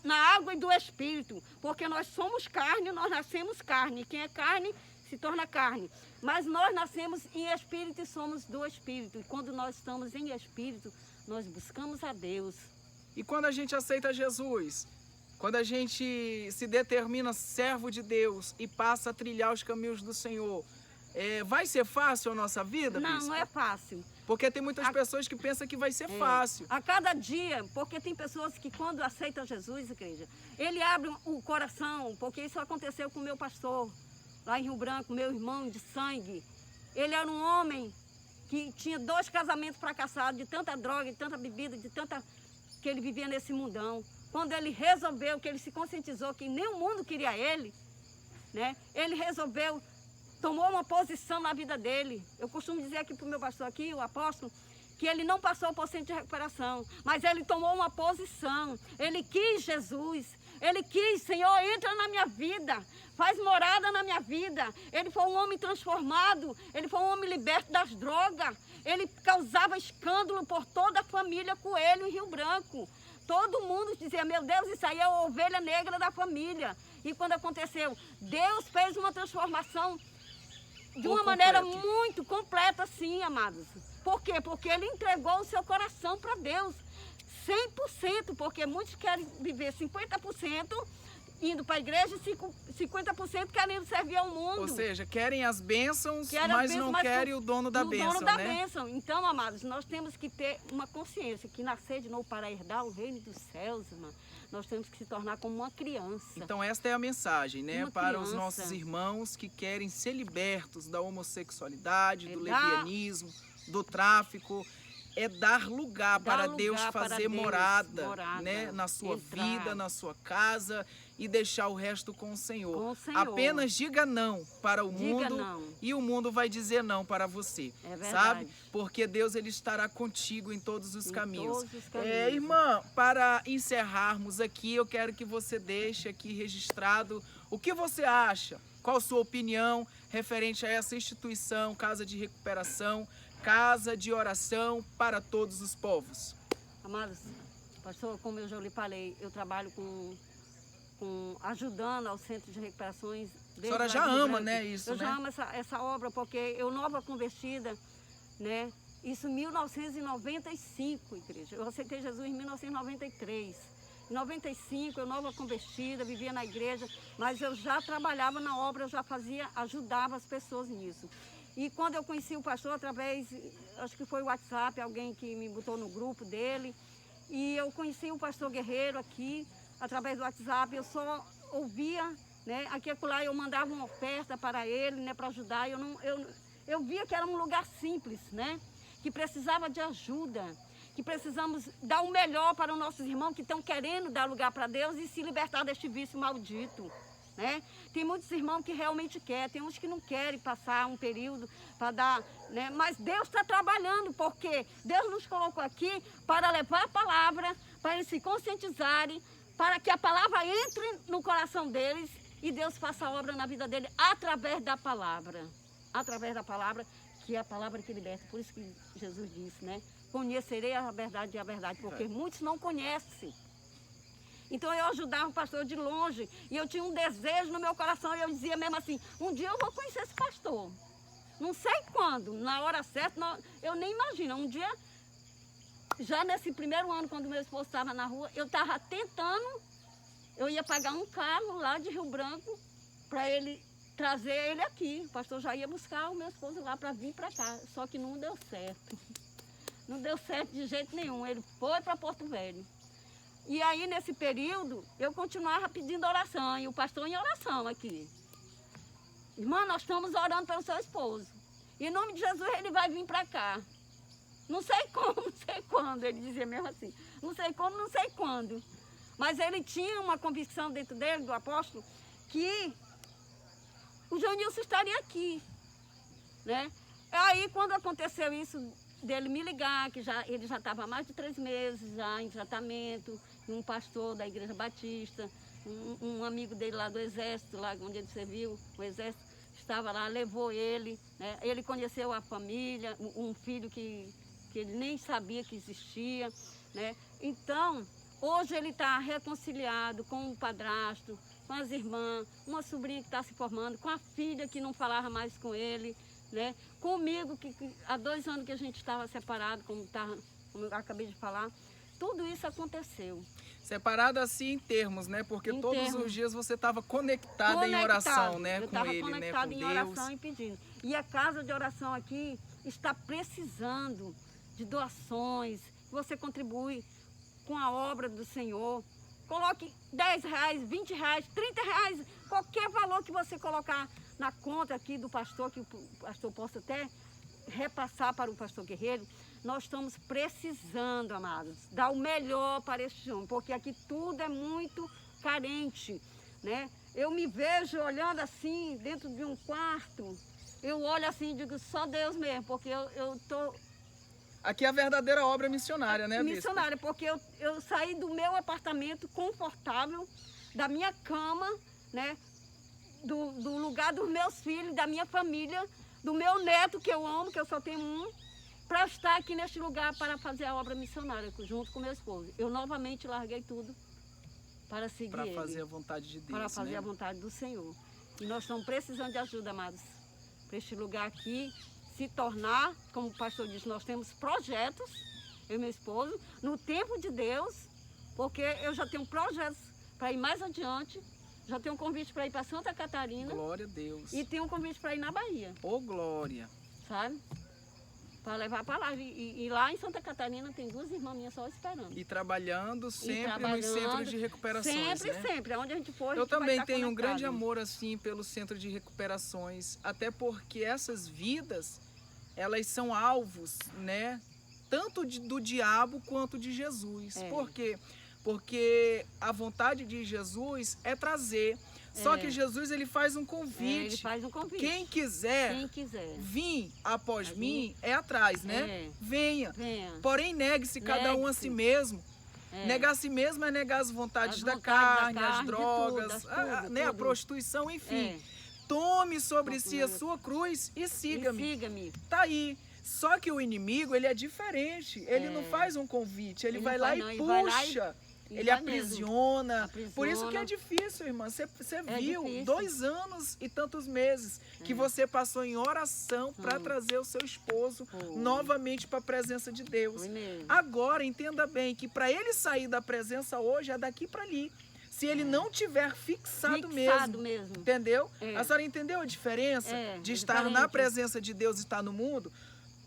na água e do Espírito. Porque nós somos carne, nós nascemos carne. Quem é carne se torna carne. Mas nós nascemos em Espírito e somos do Espírito. E quando nós estamos em Espírito, nós buscamos a Deus. E quando a gente aceita Jesus, quando a gente se determina servo de Deus e passa a trilhar os caminhos do Senhor, vai ser fácil a nossa vida, Não, bispo? não é fácil. Porque tem muitas pessoas que pensam que vai ser fácil. A cada dia, porque tem pessoas que quando aceitam Jesus, igreja, ele abre o coração, porque isso aconteceu com o meu pastor, lá em Rio Branco, meu irmão de sangue. Ele era um homem que tinha 2 casamentos fracassados, de tanta droga, de tanta bebida, de tanta que ele vivia nesse mundão. Quando ele resolveu, que ele se conscientizou que nem o mundo queria ele, né? Ele resolveu tomou uma posição na vida dele. Eu costumo dizer aqui para o meu pastor aqui, o apóstolo, que ele não passou por centro de recuperação, mas ele tomou uma posição. Ele quis Jesus. Ele quis, Senhor, entra na minha vida, faz morada na minha vida. Ele foi um homem transformado, ele foi um homem liberto das drogas. Ele causava escândalo por toda a família Coelho em Rio Branco. Todo mundo dizia, meu Deus, isso aí é a ovelha negra da família. E quando aconteceu, Deus fez uma transformação de uma maneira muito completa, sim, amados. Por quê? Porque ele entregou o seu coração para Deus. 100%, porque muitos querem viver 50% indo para a igreja e 50% querendo servir ao mundo. Ou seja, querem as bênçãos, mas não querem o dono da bênção, dono da bênção. Então, amados, nós temos que ter uma consciência que nascer de novo para herdar o reino dos céus, irmã, nós temos que se tornar como uma criança. Então esta é a mensagem, né? Uma para criança. Os nossos irmãos que querem ser libertos da homossexualidade, do lesbianismo, do tráfico. É dar lugar para Deus fazer morada, né, na sua vida, na sua casa e deixar o resto com o Senhor. Apenas diga não para o mundo e o mundo vai dizer não para você, sabe? Porque Deus ele estará contigo em todos os caminhos. Irmã, para encerrarmos aqui, eu quero que você deixe aqui registrado o que você acha, qual a sua opinião referente a essa instituição, Casa de Recuperação, Casa de Oração para Todos os Povos. Amados, pastor, como eu já lhe falei, eu trabalho ajudando ao Centro de Recuperações. A senhora já ama, né, isso, Eu já amo essa obra, porque eu, nova convertida, né, isso em 1995, igreja. Eu aceitei Jesus em 1993. Em 95, eu nova convertida, vivia na igreja, mas eu já trabalhava na obra, eu já ajudava as pessoas nisso. E quando eu conheci o pastor através, acho que foi o WhatsApp, alguém que me botou no grupo dele, e eu conheci o pastor Guerreiro aqui, através do WhatsApp, eu só ouvia, né, aqui e acolá eu mandava uma oferta para ele, né, para ajudar, eu via que era um lugar simples, né, que precisava de ajuda, que precisamos dar o melhor para os nossos irmãos que estão querendo dar lugar para Deus e se libertar deste vício maldito. Né? Tem muitos irmãos que realmente querem, tem uns que não querem passar um período para dar, né? Mas Deus está trabalhando, porque Deus nos colocou aqui para levar a palavra, para eles se conscientizarem, para que a palavra entre no coração deles e Deus faça a obra na vida dele através da palavra, que é a palavra que liberta. Por isso que Jesus disse, né? Conhecerei a verdade e a verdade, porque muitos não conhecem. Então eu ajudava o pastor de longe e eu tinha um desejo no meu coração e eu dizia mesmo assim, um dia eu vou conhecer esse pastor. Não sei quando, na hora certa, eu nem imagino. Um dia, já nesse primeiro ano, quando meu esposo estava na rua, eu estava tentando, eu ia pagar um carro lá de Rio Branco para ele trazer ele aqui. O pastor já ia buscar o meu esposo lá para vir para cá, só que não deu certo. Não deu certo de jeito nenhum, ele foi para Porto Velho. E aí, nesse período, eu continuava pedindo oração, e o pastor em oração aqui. Irmã, nós estamos orando pelo seu esposo. E em nome de Jesus, ele vai vir para cá. Não sei como, não sei quando, ele dizia mesmo assim. Não sei como, não sei quando. Mas ele tinha uma convicção dentro dele, do apóstolo, que o João Nilson estaria aqui. Né? Aí, quando aconteceu isso, dele me ligar, que ele já estava há mais de 3 meses já em tratamento, um pastor da Igreja Batista, um amigo dele lá do Exército, lá onde ele serviu, o Exército estava lá, levou ele, né? Ele conheceu a família, um filho que ele nem sabia que existia, né? Então, hoje ele está reconciliado com o padrasto, com as irmãs, uma sobrinha que está se formando, com a filha que não falava mais com ele, né? Comigo, que há 2 anos que a gente estava separado, como eu acabei de falar, tudo isso aconteceu. Separado assim em termos, né? Porque todos os dias você estava conectada em oração, né? Com ele, né? Com Deus. Eu estava conectada em oração e pedindo. E a casa de oração aqui está precisando de doações. Você contribui com a obra do Senhor. Coloque R$10, R$20, R$30, qualquer valor que você colocar na conta aqui do pastor, que o pastor possa até repassar para o pastor Guerreiro. Nós estamos precisando, amados, dar o melhor para este homem, porque aqui tudo é muito carente, né? Eu me vejo olhando assim, dentro de um quarto, eu olho assim e digo, só Deus mesmo, porque eu tô Aqui é a verdadeira obra missionária, né, bispo? missionária, porque eu saí do meu apartamento confortável, da minha cama, né? Do lugar dos meus filhos, da minha família, do meu neto que eu amo, que eu só tenho um, para estar aqui neste lugar para fazer a obra missionária junto com meu esposo. Eu novamente larguei tudo para seguir Para ele, fazer a vontade de Deus, para fazer né? a vontade do Senhor. E nós estamos precisando de ajuda, amados, para este lugar aqui se tornar, como o pastor disse, nós temos projetos, eu e meu esposo, no tempo de Deus, porque eu já tenho projetos para ir mais adiante, já tenho um convite para ir para Santa Catarina. Glória a Deus. E tenho um convite para ir na Bahia, Ô, glória. sabe? Para levar para lá. E lá em Santa Catarina tem 2 irmãs minhas só esperando. E trabalhando sempre trabalhando, nos centros de recuperações, Sempre, né? sempre. Aonde a gente for, a Eu gente vai também estar tenho um grande conectado. amor, assim, pelo centro de recuperações, até porque essas vidas, elas são alvos, né? Tanto do diabo quanto de Jesus. É. Por quê? Porque a vontade de Jesus é trazer. Só que Jesus, ele faz um Ele convite. faz um convite. Quem quiser Quem quiser. vir após A mim, é atrás, né? É. Venha. Venha. Porém, negue-se cada um a Negue-se. si mesmo. É. Negar a si mesmo é negar as vontades As da vontades da carne, as carne, de drogas, tudo, né, a tudo. prostituição, enfim. É. Tome sobre Tome si a sobre- sua cruz e E siga-me. siga-me. Tá aí. Só que o inimigo, ele é diferente. Ele É. não faz um convite, ele Ele vai não lá faz, e não, ele vai lá puxa. e Ele vai mesmo. aprisiona. Por isso que é Aprisiona. difícil, irmã. Você viu difícil. 2 anos e tantos meses que você passou em oração para trazer o seu esposo Foi. novamente para a presença de Deus. Foi mesmo. Agora, entenda bem que para ele sair da presença hoje é daqui para ali. Se ele não tiver fixado Fixado mesmo. mesmo. Entendeu? É. A senhora entendeu a diferença É, de é estar na diferente. presença de Deus e estar no mundo?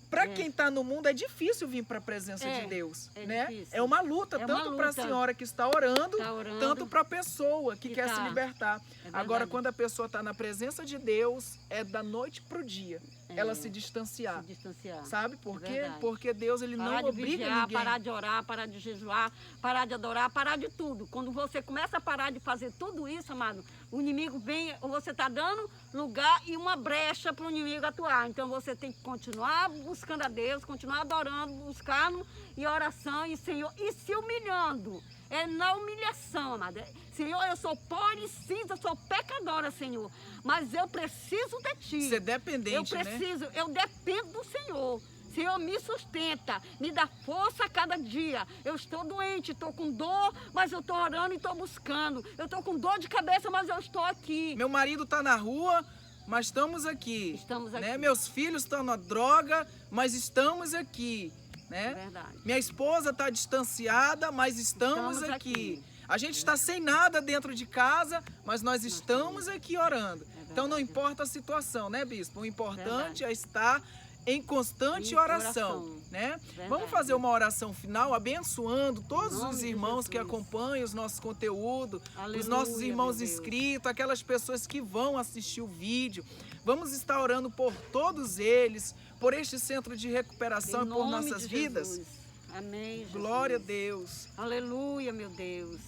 Para quem está no mundo é difícil vir para a presença É, de Deus, é né? difícil. É uma luta, É uma tanto para a luta. senhora que está orando, Tá orando, tanto para a pessoa que quer se tá. libertar. É Agora, verdade. quando a pessoa está na presença de Deus, é da noite pro dia ela se distanciar. Se distanciar. Sabe por quê? verdade. Porque Deus, ele Parar não de obriga vigiar, ninguém. parar de orar, parar de jejuar, parar de adorar, parar de tudo. Quando você começa a parar de fazer tudo isso, amado, o inimigo vem, você está dando lugar e uma brecha para o inimigo atuar. Então você tem que continuar buscando a Deus, continuar adorando, buscando e oração e Senhor, e se humilhando. É na humilhação, amada. Senhor, eu sou pó e cinza, sou pecadora, Senhor. Mas eu preciso de Ti. Ser dependente, Eu né? preciso, eu dependo do Senhor. Senhor, me sustenta, me dá força a cada dia. Eu estou doente, estou com dor, mas eu estou orando e estou buscando. Eu estou com dor de cabeça, mas eu estou aqui. Meu marido está na rua, mas estamos aqui. Estamos Né? aqui. Meus filhos estão na droga, mas estamos aqui. Né? Verdade. Minha esposa está distanciada, mas estamos Estamos aqui. aqui. A gente está sem nada dentro de casa, mas nós estamos aqui orando. Então não verdade. importa a situação, né, bispo? O importante Verdade. é estar em constante Em oração, oração. né? Verdade. Vamos fazer uma oração final abençoando todos Em nome os de irmãos que Jesus. acompanham os nossos conteúdos, os Aleluia, nossos irmãos meu Deus. inscritos, aquelas pessoas que vão assistir o vídeo. Vamos estar orando por todos eles, por este centro de recuperação Em e por nome nossas de vidas. Jesus. Amém, Jesus. Glória a Deus. Aleluia, meu Deus.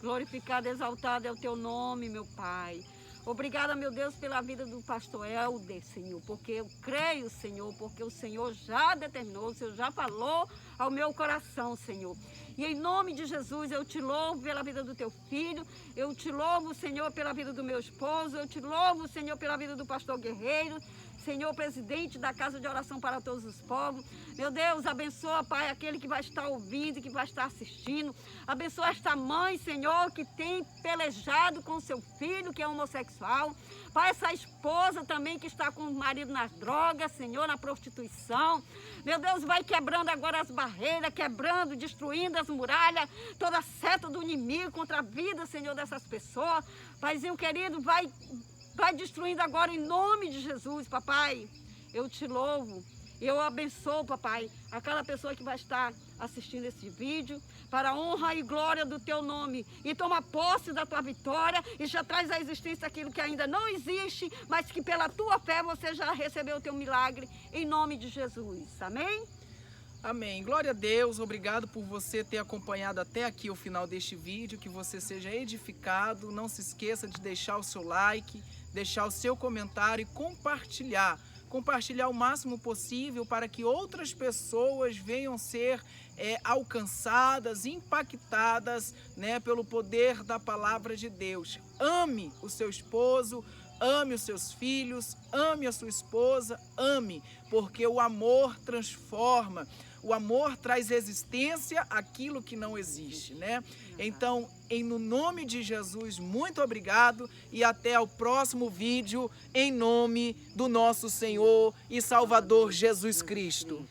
Glorificado, exaltado é o teu nome, meu Pai. Obrigada, meu Deus, pela vida do pastor Helder, Senhor, porque eu creio, Senhor, porque o Senhor já determinou, o Senhor já falou ao meu coração, Senhor. E em nome de Jesus, eu te louvo pela vida do teu filho, eu te louvo, Senhor, pela vida do meu esposo, eu te louvo, Senhor, pela vida do pastor Guerreiro, Senhor, presidente da Casa de Oração para Todos os Povos. Meu Deus, abençoa, Pai, aquele que vai estar ouvindo, que vai estar assistindo. Abençoa esta mãe, Senhor, que tem pelejado com seu filho, que é homossexual. Pai, essa esposa também que está com o marido nas drogas, Senhor, na prostituição. Meu Deus, vai quebrando agora as barreiras, quebrando, destruindo as muralhas, toda a seta do inimigo contra a vida, Senhor, dessas pessoas. Paizinho querido, vai destruindo agora em nome de Jesus, papai. Eu te louvo, eu abençoo, papai, aquela pessoa que vai estar assistindo esse vídeo, para a honra e glória do teu nome. E toma posse da tua vitória e já traz à existência aquilo que ainda não existe, mas que pela tua fé você já recebeu o teu milagre, em nome de Jesus. Amém? Amém. Glória a Deus. Obrigado por você ter acompanhado até aqui o final deste vídeo. Que você seja edificado. Não se esqueça de deixar o seu like, deixar o seu comentário e compartilhar compartilhar o máximo possível para que outras pessoas venham ser alcançadas, impactadas, né, pelo poder da palavra de Deus. Ame o seu esposo, ame os seus filhos, ame a sua esposa, ame, porque o amor transforma. O amor traz existência àquilo que não existe, né? Então, no nome de Jesus, muito obrigado e até o próximo vídeo, em nome do nosso Senhor e Salvador Jesus Cristo.